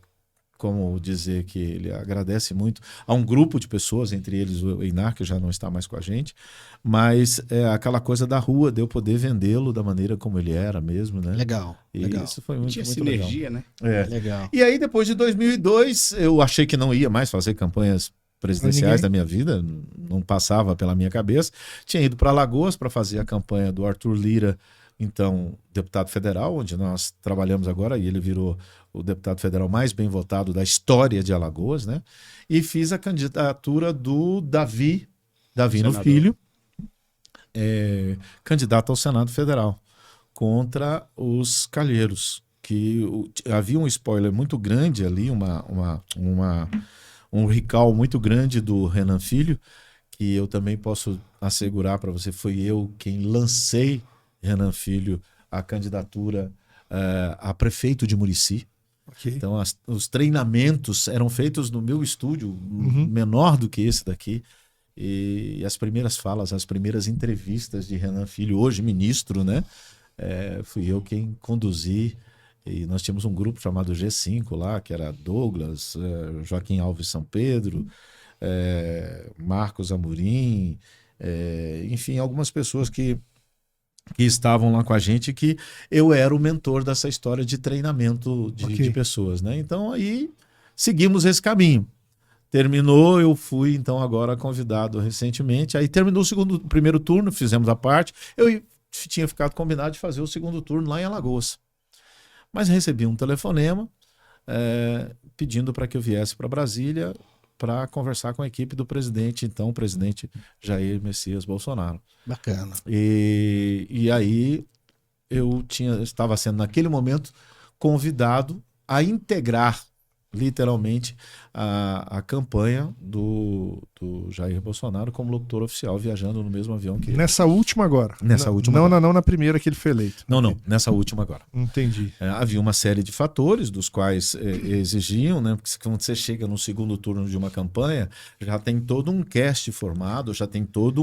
como dizer que ele agradece muito a um grupo de pessoas, entre eles o Einar, que já não está mais com a gente, mas aquela coisa da rua, de eu poder vendê-lo da maneira como ele era mesmo, né? Legal, E legal. isso foi muito, Tinha muito sinergia, né? legal. Legal. E aí, depois de 2002, eu achei que não ia mais fazer campanhas presidenciais da minha vida, não passava pela minha cabeça. Tinha ido para Alagoas para fazer a campanha do Arthur Lira, então deputado federal, onde nós trabalhamos agora, e ele virou o deputado federal mais bem votado da história de Alagoas, né? E fiz a candidatura do Davi no Filho, candidato ao Senado Federal, contra os Calheiros, que havia um spoiler muito grande ali, um recall muito grande do Renan Filho, que eu também posso assegurar para você, foi eu quem lancei Renan Filho a candidatura a prefeito de Murici. Okay. Então os treinamentos eram feitos no meu estúdio, menor do que esse daqui, e as primeiras falas, as primeiras entrevistas de Renan Filho, hoje ministro, né? Fui eu quem conduzi. E nós tínhamos um grupo chamado G5 lá, que era Douglas, Joaquim Alves São Pedro, Marcos Amorim, enfim, algumas pessoas que estavam lá com a gente, que eu era o mentor dessa história de treinamento de pessoas, né? Então aí seguimos esse caminho. Terminou, eu fui então agora convidado recentemente, aí terminou o primeiro turno, fizemos a parte, eu tinha ficado combinado de fazer o segundo turno lá em Alagoas. Mas recebi um telefonema pedindo para que eu viesse para Brasília para conversar com a equipe do presidente, então o presidente Jair Messias Bolsonaro. Bacana. E aí eu estava sendo naquele momento convidado a integrar literalmente a campanha do Jair Bolsonaro como locutor oficial, viajando no mesmo avião que ele. Nessa última agora? Não na primeira que ele foi eleito. Não, nessa última agora. Entendi. Havia uma série de fatores dos quais exigiam, né? Porque quando você chega no segundo turno de uma campanha, já tem todo um cast formado, já tem toda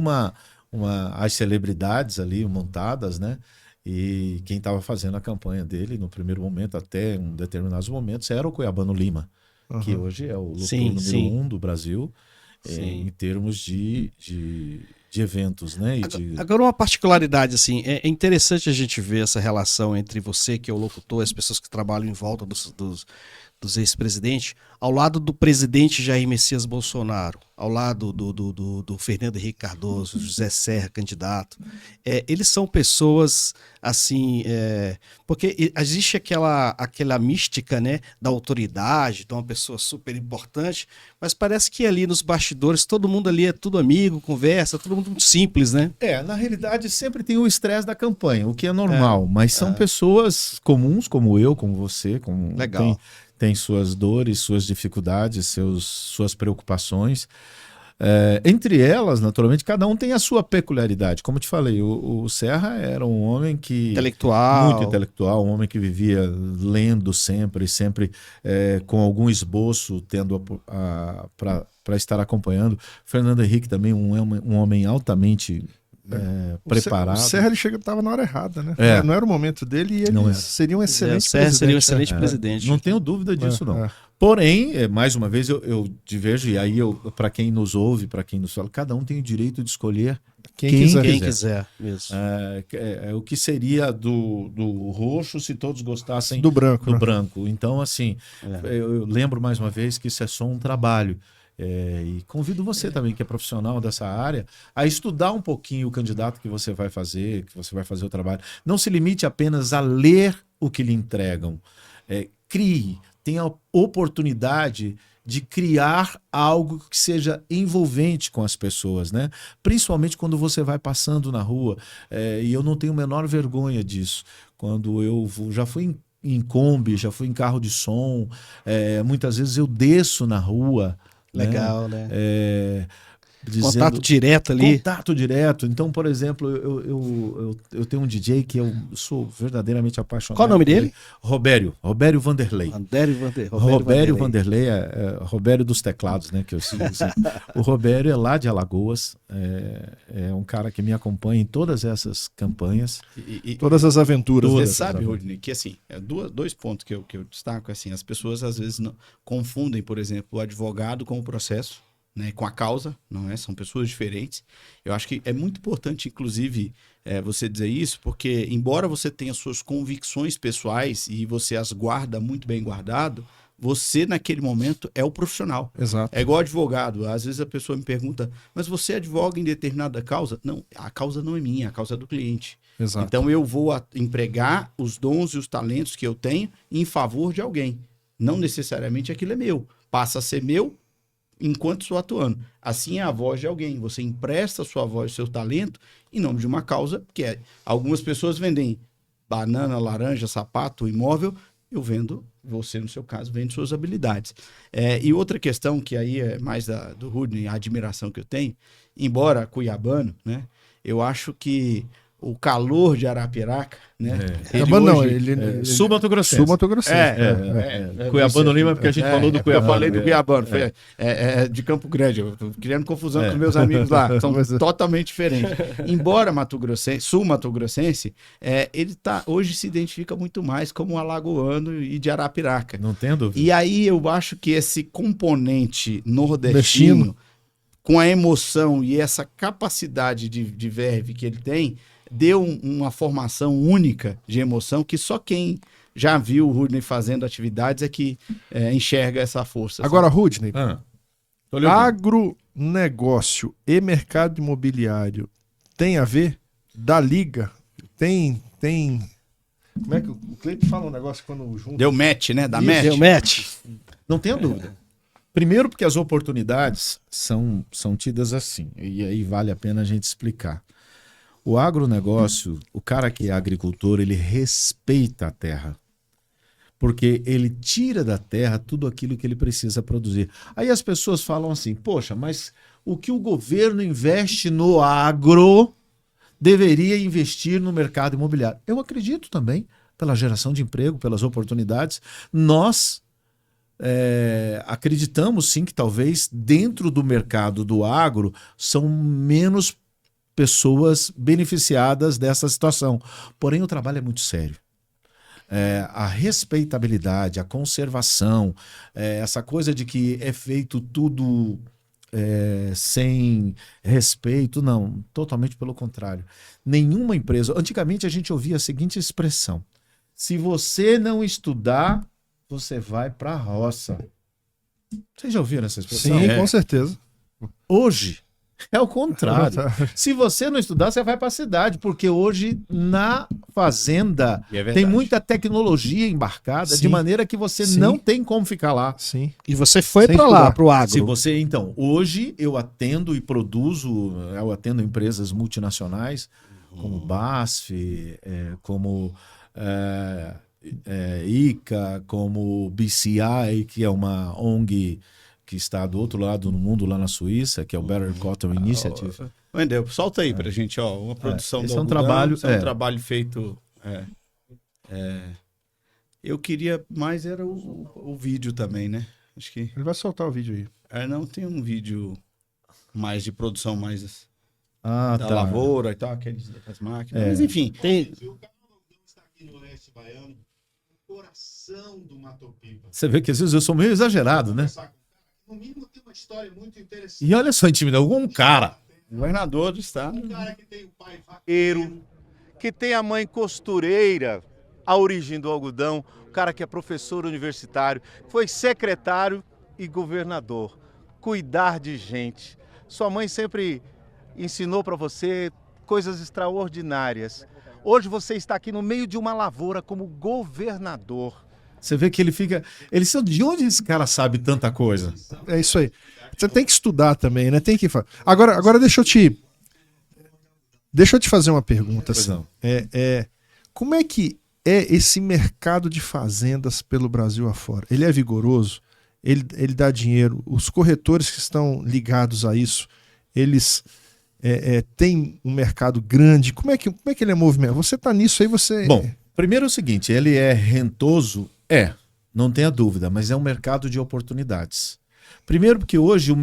as celebridades ali montadas, né? E quem estava fazendo a campanha dele no primeiro momento, até em determinados momentos, era o Cuiabano Lima, que hoje é o locutor número 1 do Brasil, em termos de eventos, né? Agora, uma particularidade, assim, é interessante a gente ver essa relação entre você, que é o locutor, as pessoas que trabalham em volta dos ex-presidentes, ao lado do presidente Jair Messias Bolsonaro, ao lado do Fernando Henrique Cardoso, José Serra, candidato. Eles são pessoas, assim, porque existe aquela mística, né, da autoridade, de uma pessoa super importante, mas parece que ali nos bastidores, todo mundo ali é tudo amigo, conversa, todo mundo muito simples, né? Na realidade sempre tem o estresse da campanha, o que é normal, mas são pessoas comuns, como eu, como você, Legal. tem suas dores, suas dificuldades, suas preocupações. Entre elas, naturalmente, cada um tem a sua peculiaridade. Como eu te falei, o Serra era um homem que... Muito intelectual, um homem que vivia lendo sempre com algum esboço, tendo para estar acompanhando. Fernando Henrique também, um homem altamente preparado. O Serra estava na hora errada, né? Não era o momento dele e ele seria um excelente presidente. Seria um excelente presidente. Não tenho dúvida disso, não. Porém, mais uma vez, eu diverjo, e aí para quem nos ouve, para quem nos fala, cada um tem o direito de escolher quem quiser. Isso. O que seria do roxo se todos gostassem do branco. Branco. Então, assim, eu lembro mais uma vez que isso é só um trabalho. E convido você também, que é profissional dessa área, a estudar um pouquinho o candidato que você vai fazer o trabalho. Não se limite apenas a ler o que lhe entregam. Crie. Tenha a oportunidade de criar algo que seja envolvente com as pessoas, né? Principalmente quando você vai passando na rua, e eu não tenho a menor vergonha disso. Quando eu já fui em Kombi, já fui em carro de som, muitas vezes eu desço na rua. Legal, né? Contato direto ali. Contato direto. Então, por exemplo, eu tenho um DJ que eu sou verdadeiramente apaixonado. Qual o nome dele? Robério Vanderlei. Robério Vanderlei Robério dos teclados, né? Que eu sigo, assim. O Robério é lá de Alagoas. É um cara que me acompanha em todas essas campanhas. Todas as aventuras. Você sabe, Rodney, que assim, dois pontos que eu destaco, assim, as pessoas às vezes confundem, por exemplo, o advogado com o processo. Né, com a causa, não é? São pessoas diferentes. Eu acho que é muito importante, inclusive, você dizer isso, porque embora você tenha suas convicções pessoais e você as guarda muito bem guardado, você naquele momento é o profissional. Exato. É igual advogado. Às vezes a pessoa me pergunta, mas você advoga em determinada causa? Não, a causa não é minha, a causa é do cliente. Exato. Então eu vou empregar os dons e os talentos que eu tenho em favor de alguém. Não necessariamente aquilo é meu. Passa a ser meu enquanto estou atuando. Assim é a voz de alguém. Você empresta a sua voz, seu talento, em nome de uma causa, que algumas pessoas vendem banana, laranja, sapato, imóvel. Eu vendo, você no seu caso, vende suas habilidades. E outra questão, que aí é mais do Rodney, a admiração que eu tenho, embora cuiabano, né, eu acho que o calor de Arapiraca, né? Ele Sul-Mato-Grossense. Cuiabano Lima, porque a gente falou do Cuiabano. Eu falei do Cuiabano, foi de Campo Grande. Eu tô criando confusão com os meus amigos lá. São totalmente diferentes. Embora Sul-Mato-Grossense, ele hoje se identifica muito mais como alagoano e de Arapiraca. Não tenho dúvida. E aí eu acho que esse componente nordestino, com a emoção e essa capacidade de verve que ele tem, deu uma formação única de emoção que só quem já viu o Rodney fazendo atividades é que enxerga essa força. Agora, Rodney, agronegócio e mercado imobiliário tem a ver? Da liga? Tem... Como é que o Cleiton fala um negócio quando junto? Deu match, né? Match. Deu match. Não tenho dúvida. Primeiro porque as oportunidades são tidas assim, e aí vale a pena a gente explicar. O agronegócio, o cara que é agricultor, ele respeita a terra, porque ele tira da terra tudo aquilo que ele precisa produzir. Aí as pessoas falam assim, poxa, mas o que o governo investe no agro deveria investir no mercado imobiliário. Eu acredito também, pela geração de emprego, pelas oportunidades. Nós acreditamos sim que talvez dentro do mercado do agro são menos pessoas beneficiadas dessa situação. Porém, o trabalho é muito sério. A respeitabilidade, a conservação, essa coisa de que é feito tudo sem respeito, não, totalmente pelo contrário. Nenhuma empresa... Antigamente a gente ouvia a seguinte expressão: se você não estudar, você vai para a roça. Vocês já ouviram essa expressão? Sim, com certeza. Hoje é o contrário. Se você não estudar, você vai para a cidade, porque hoje na fazenda tem muita tecnologia embarcada, de maneira que você não tem como ficar lá. Sim. E você foi para lá, para o agro. Se você, então, hoje eu atendo e produzo, eu atendo empresas multinacionais, como BASF, como ICA, como BCI, que é uma ONG que está do outro lado no mundo, lá na Suíça, que é o Better Cotton Initiative. Wendel, solta aí pra gente, ó, uma produção esse do é um algodão, trabalho- esse é um é. trabalho feito... Eu queria mais era o vídeo também, né? Acho que... Ele vai soltar o vídeo aí. não tem um vídeo mais de produção mais Ah, da tá. lavoura e tal, aquelas máquinas. É. Mas enfim, Tem, O canal do algodão está aqui no Oeste Baiano, no coração do Mato Piba. Você vê que às vezes eu sou meio exagerado, né? Conversar com um cara que, no mínimo, tem uma história muito interessante. E olha só, intimidou um cara. governador do estado. Um cara que tem o pai vaqueiro, Que tem a mãe costureira, a origem do algodão, o cara que é professor universitário, foi secretário e governador. Cuidar de gente. Sua mãe sempre ensinou para você coisas extraordinárias. Hoje você está aqui no meio de uma lavoura como governador. Você vê que ele fica. Ele sabe de onde esse cara sabe tanta coisa? É isso aí. Você tem que estudar também, né? Tem que agora deixa eu te fazer uma pergunta. Pois Assim. não. Como é que é esse mercado de fazendas pelo Brasil afora? Ele é vigoroso? Ele dá dinheiro? Os corretores que estão ligados a isso, eles têm um mercado grande? Como é que ele é movimentado? Você está nisso aí, você... Bom, primeiro é o seguinte: ele é rentoso? Não tenha dúvida, mas é um mercado de oportunidades. Primeiro porque hoje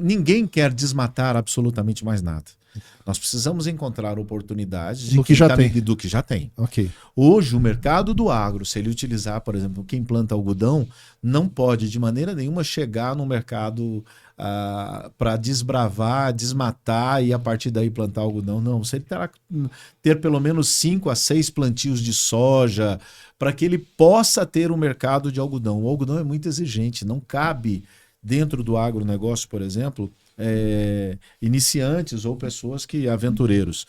ninguém quer desmatar absolutamente mais nada. Nós precisamos encontrar oportunidades Do que já tem. do que já tem. Ok. Hoje, o mercado do agro, se ele utilizar, por exemplo, quem planta algodão, não pode de maneira nenhuma chegar no mercado para desbravar, desmatar e a partir daí plantar algodão. Não, você terá que ter pelo menos 5 a 6 plantios de soja para que ele possa ter um mercado de algodão. O algodão é muito exigente, não cabe dentro do agronegócio, por exemplo, iniciantes ou pessoas aventureiros.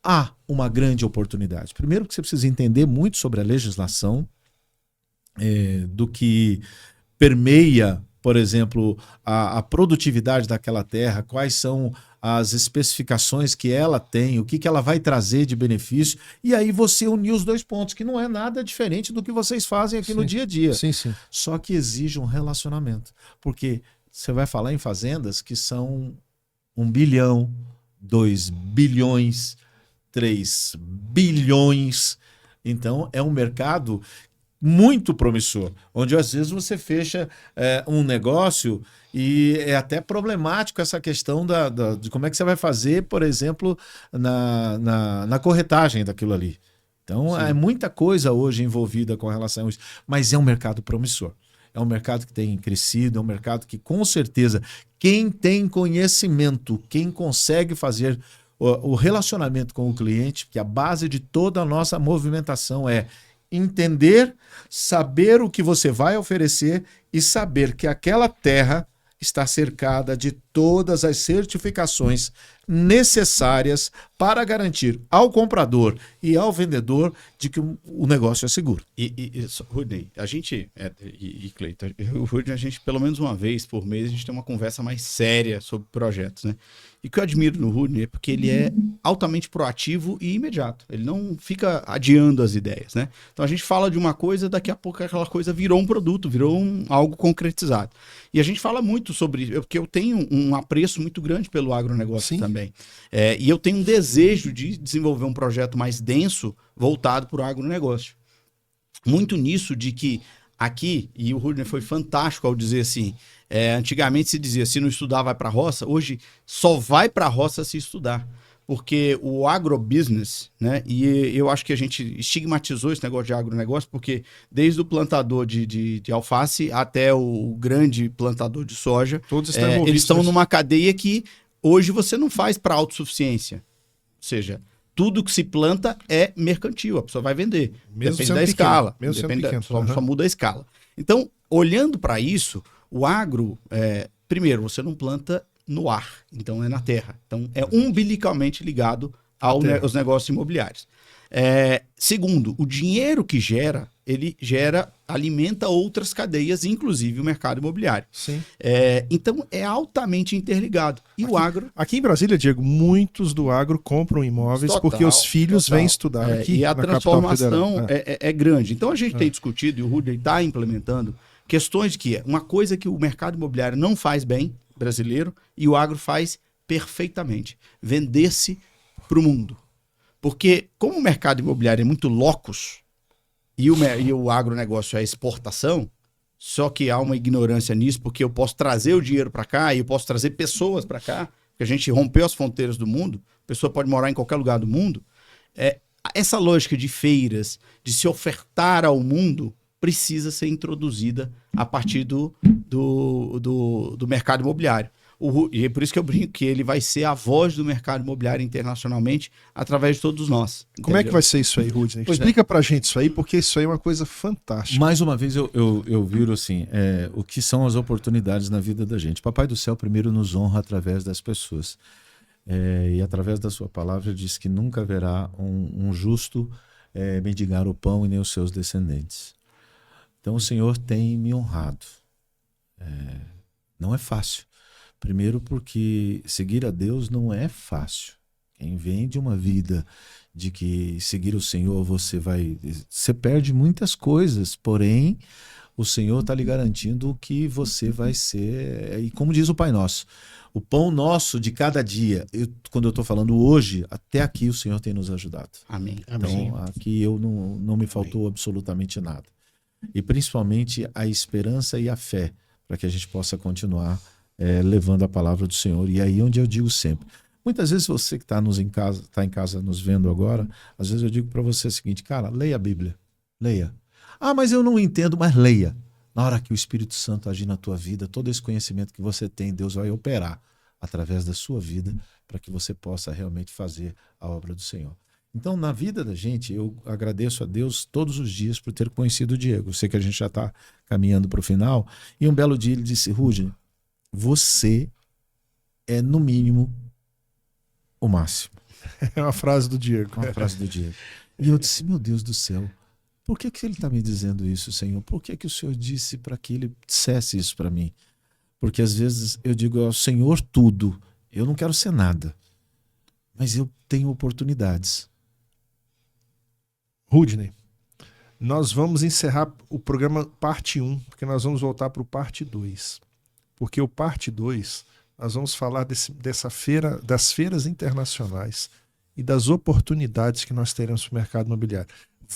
Há uma grande oportunidade. Primeiro que você precisa entender muito sobre a legislação, do que permeia, por exemplo, a produtividade daquela terra, quais são as especificações que ela tem, o que ela vai trazer de benefício, e aí você unir os dois pontos, que não é nada diferente do que vocês fazem aqui no dia a dia. Sim, sim. Só que exige um relacionamento, porque você vai falar em fazendas que são 1 bilhão, 2 bilhões, 3 bilhões. Então, é um mercado muito promissor, onde às vezes você fecha um negócio e é até problemático essa questão de como é que você vai fazer, por exemplo, na corretagem daquilo ali. Então, é muita coisa hoje envolvida com relação a isso, mas é um mercado promissor. É um mercado que tem crescido, é um mercado que, com certeza, quem tem conhecimento, quem consegue fazer o relacionamento com o cliente, que a base de toda a nossa movimentação é entender, saber o que você vai oferecer e saber que aquela terra está cercada de todas as certificações necessárias para garantir ao comprador e ao vendedor de que o negócio é seguro. Rudney, a gente, Cleiton, a gente pelo menos uma vez por mês a gente tem uma conversa mais séria sobre projetos, né? E o que eu admiro no Rudney é porque ele é altamente proativo e imediato. Ele não fica adiando as ideias, né? Então a gente fala de uma coisa, daqui a pouco aquela coisa virou um produto, virou algo concretizado. E a gente fala muito sobre, porque eu tenho um apreço muito grande pelo agronegócio também. E eu tenho um desejo de desenvolver um projeto mais denso voltado para o agronegócio. Muito nisso de que aqui, e o Rudney foi fantástico ao dizer assim, antigamente se dizia, se não estudar vai para a roça, hoje só vai para a roça se estudar. Porque o agrobusiness, né? E eu acho que a gente estigmatizou esse negócio de agronegócio, porque desde o plantador de alface até o grande plantador de soja, Todos estão envolvidos eles estão nisso. numa cadeia que hoje você não faz para autossuficiência. Ou seja, tudo que se planta é mercantil, a pessoa vai vender. Mesmo Depende sendo da pequeno, escala. mesmo sendo Depende pequeno. só Uhum. muda a escala. Então, olhando para isso, o agro, primeiro, você não planta no ar, então é na terra. Então, é umbilicalmente ligado aos negócios imobiliários. Segundo, o dinheiro que gera, ele alimenta outras cadeias, inclusive o mercado imobiliário. Sim. Então, é altamente interligado. E o agro... Aqui em Brasília, Diego, muitos do agro compram imóveis Total, porque os filhos total. vêm estudar aqui E a na capital transformação federal. é grande. Então, a gente tem discutido, e o Rudney está implementando, questões de que uma coisa que o mercado imobiliário não faz bem, brasileiro, e o agro faz perfeitamente. Vender-se para o mundo. Porque, como o mercado imobiliário é muito locus, e o agronegócio é exportação, só que há uma ignorância nisso, porque eu posso trazer o dinheiro para cá e eu posso trazer pessoas para cá, porque a gente rompeu as fronteiras do mundo, a pessoa pode morar em qualquer lugar do mundo. Essa lógica de feiras, de se ofertar ao mundo, precisa ser introduzida a partir do mercado imobiliário. E é por isso que eu brinco que ele vai ser a voz do mercado imobiliário internacionalmente através de todos nós. Como é que vai ser isso aí, Rudney? Explica pra gente isso aí, porque isso aí é uma coisa fantástica. Mais uma vez eu viro assim, o que são as oportunidades na vida da gente. Papai do céu primeiro nos honra através das pessoas. E através da sua palavra diz que nunca haverá um justo mendigar o pão e nem os seus descendentes. Então o Senhor tem me honrado. Não é fácil. Primeiro porque seguir a Deus não é fácil. Quem vem de uma vida de que seguir o Senhor você perde muitas coisas, porém o Senhor está lhe garantindo que você vai ser, e como diz o Pai Nosso, o pão nosso de cada dia. Quando eu estou falando hoje, até aqui o Senhor tem nos ajudado. Amém. Então aqui não me faltou absolutamente nada. E principalmente a esperança e a fé para que a gente possa continuar levando a palavra do Senhor. E aí onde eu digo sempre, muitas vezes você que está em casa nos vendo agora, às vezes eu digo para você o seguinte, cara, leia a Bíblia, leia. Ah, mas eu não entendo, mas leia. Na hora que o Espírito Santo agir na tua vida, todo esse conhecimento que você tem, Deus vai operar através da sua vida para que você possa realmente fazer a obra do Senhor. Então, na vida da gente, eu agradeço a Deus todos os dias por ter conhecido o Diego. Eu sei que a gente já está caminhando para o final. E um belo dia ele disse, Rudney, você é, no mínimo, o máximo. É uma frase do Diego. Uma frase do Diego. E eu disse, meu Deus do céu, por que ele está me dizendo isso, Senhor? Por que o Senhor disse para que ele dissesse isso para mim? Porque às vezes eu digo ao Senhor tudo, eu não quero ser nada, mas eu tenho oportunidades. Rudney, nós vamos encerrar o programa parte 1, porque nós vamos voltar para o parte 2. Porque o parte 2, nós vamos falar das feiras internacionais e das oportunidades que nós teremos no mercado imobiliário.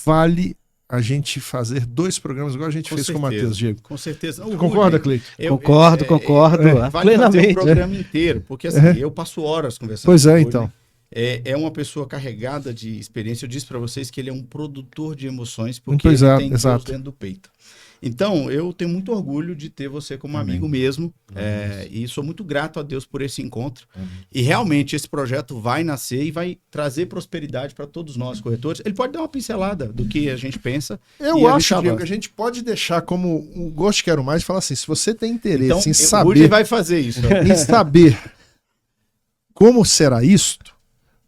Vale a gente fazer 2 programas, igual a gente fez com o Matheus, Diego. Com certeza. Concorda, Cleiton? Concordo. Vale fazer Plenamente. um programa inteiro, porque assim, eu passo horas conversando Pois com é, o então. Rudney. É uma pessoa carregada de experiência. Eu disse para vocês que ele é um produtor de emoções, porque ele tem Deus dentro do peito. Então, eu tenho muito orgulho de ter você como amigo mesmo, e sou muito grato a Deus por esse encontro. E realmente esse projeto vai nascer e vai trazer prosperidade para todos nós, corretores. Ele pode dar uma pincelada do que a gente pensa. Eu acho, Diego, que a gente pode deixar como um gosto quero mais e falar assim, se você tem interesse em saber... O Rudney vai fazer isso. Em saber como será isto,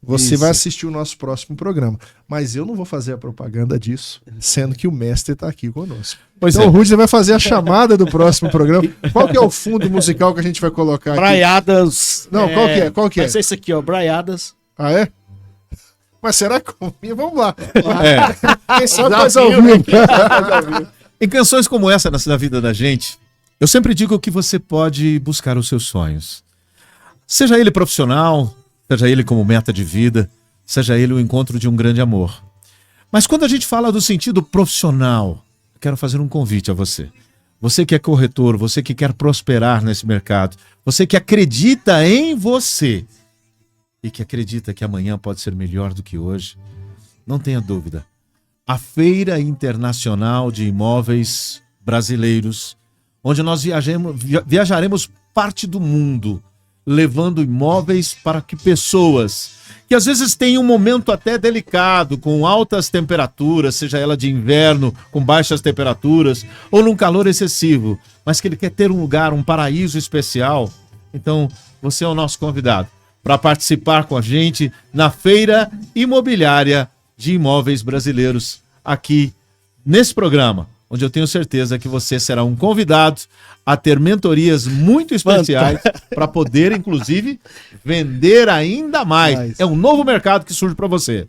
você vai assistir o nosso próximo programa. Mas eu não vou fazer a propaganda disso, sendo que o mestre está aqui conosco. Então o Rudney vai fazer a chamada do próximo programa. Qual que é o fundo musical que a gente vai colocar aqui? Braiadas. Não, qual que é? Vai ser isso aqui, ó, Braiadas. Ah, é? Mas será que comigo? Vamos lá. Quem sabe faz ao vivo. Em canções como essa na vida da gente, eu sempre digo que você pode buscar os seus sonhos. Seja ele profissional, seja ele como meta de vida, seja ele o encontro de um grande amor. Mas quando a gente fala do sentido profissional, eu quero fazer um convite a você. Você que é corretor, você que quer prosperar nesse mercado, você que acredita em você e que acredita que amanhã pode ser melhor do que hoje, não tenha dúvida. A Feira Internacional de Imóveis Brasileiros, onde nós viajaremos parte do mundo, levando imóveis para que pessoas que às vezes têm um momento até delicado, com altas temperaturas, seja ela de inverno, com baixas temperaturas, ou num calor excessivo, mas que ele quer ter um lugar, um paraíso especial, então você é o nosso convidado para participar com a gente na Feira Imobiliária de Imóveis Brasileiros, aqui nesse programa, onde eu tenho certeza que você será um convidado a ter mentorias muito especiais para poder, inclusive, vender ainda mais. É um novo mercado que surge para você.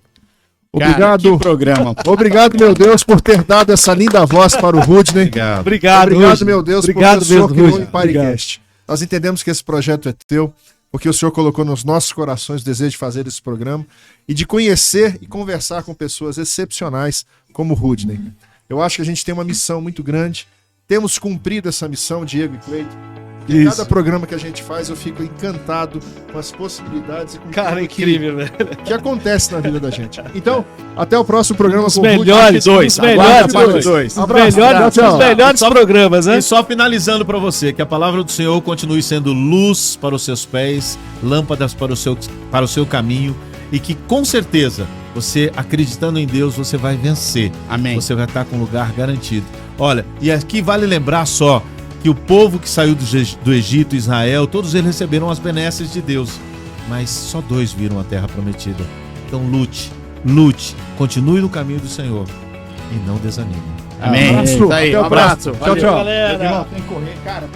Obrigado. Cara, que programa. Obrigado, meu Deus, por ter dado essa linda voz para o Rudney. Obrigado, Obrigado, meu Deus, obrigado porque o Senhor mesmo, criou o Rudney. Empirecast. Nós entendemos que esse projeto é teu, porque o Senhor colocou nos nossos corações o desejo de fazer esse programa e de conhecer e conversar com pessoas excepcionais como o Rudney. Eu acho que a gente tem uma missão muito grande. Temos cumprido essa missão, Diego e Cleiton. E cada programa que a gente faz, eu fico encantado com as possibilidades e com Cara, tudo incrível, velho. que acontece na vida da gente. Então, até o próximo programa com o Melhores, Rudney. os melhores, parte dois. os melhores programas, né? E só finalizando para você, que a palavra do Senhor continue sendo luz para os seus pés, lâmpadas para o seu caminho, e que com certeza, você acreditando em Deus, você vai vencer. Amém. Você vai estar com um lugar garantido. Olha, e aqui vale lembrar só que o povo que saiu do Egito, Israel, todos eles receberam as benesses de Deus, mas só 2 viram a terra prometida. Então lute, continue no caminho do Senhor e não desanime. Amém. Abraço. Isso aí, Até o um abraço. próximo. Tchau, tchau. Galera. Tem que correr, cara.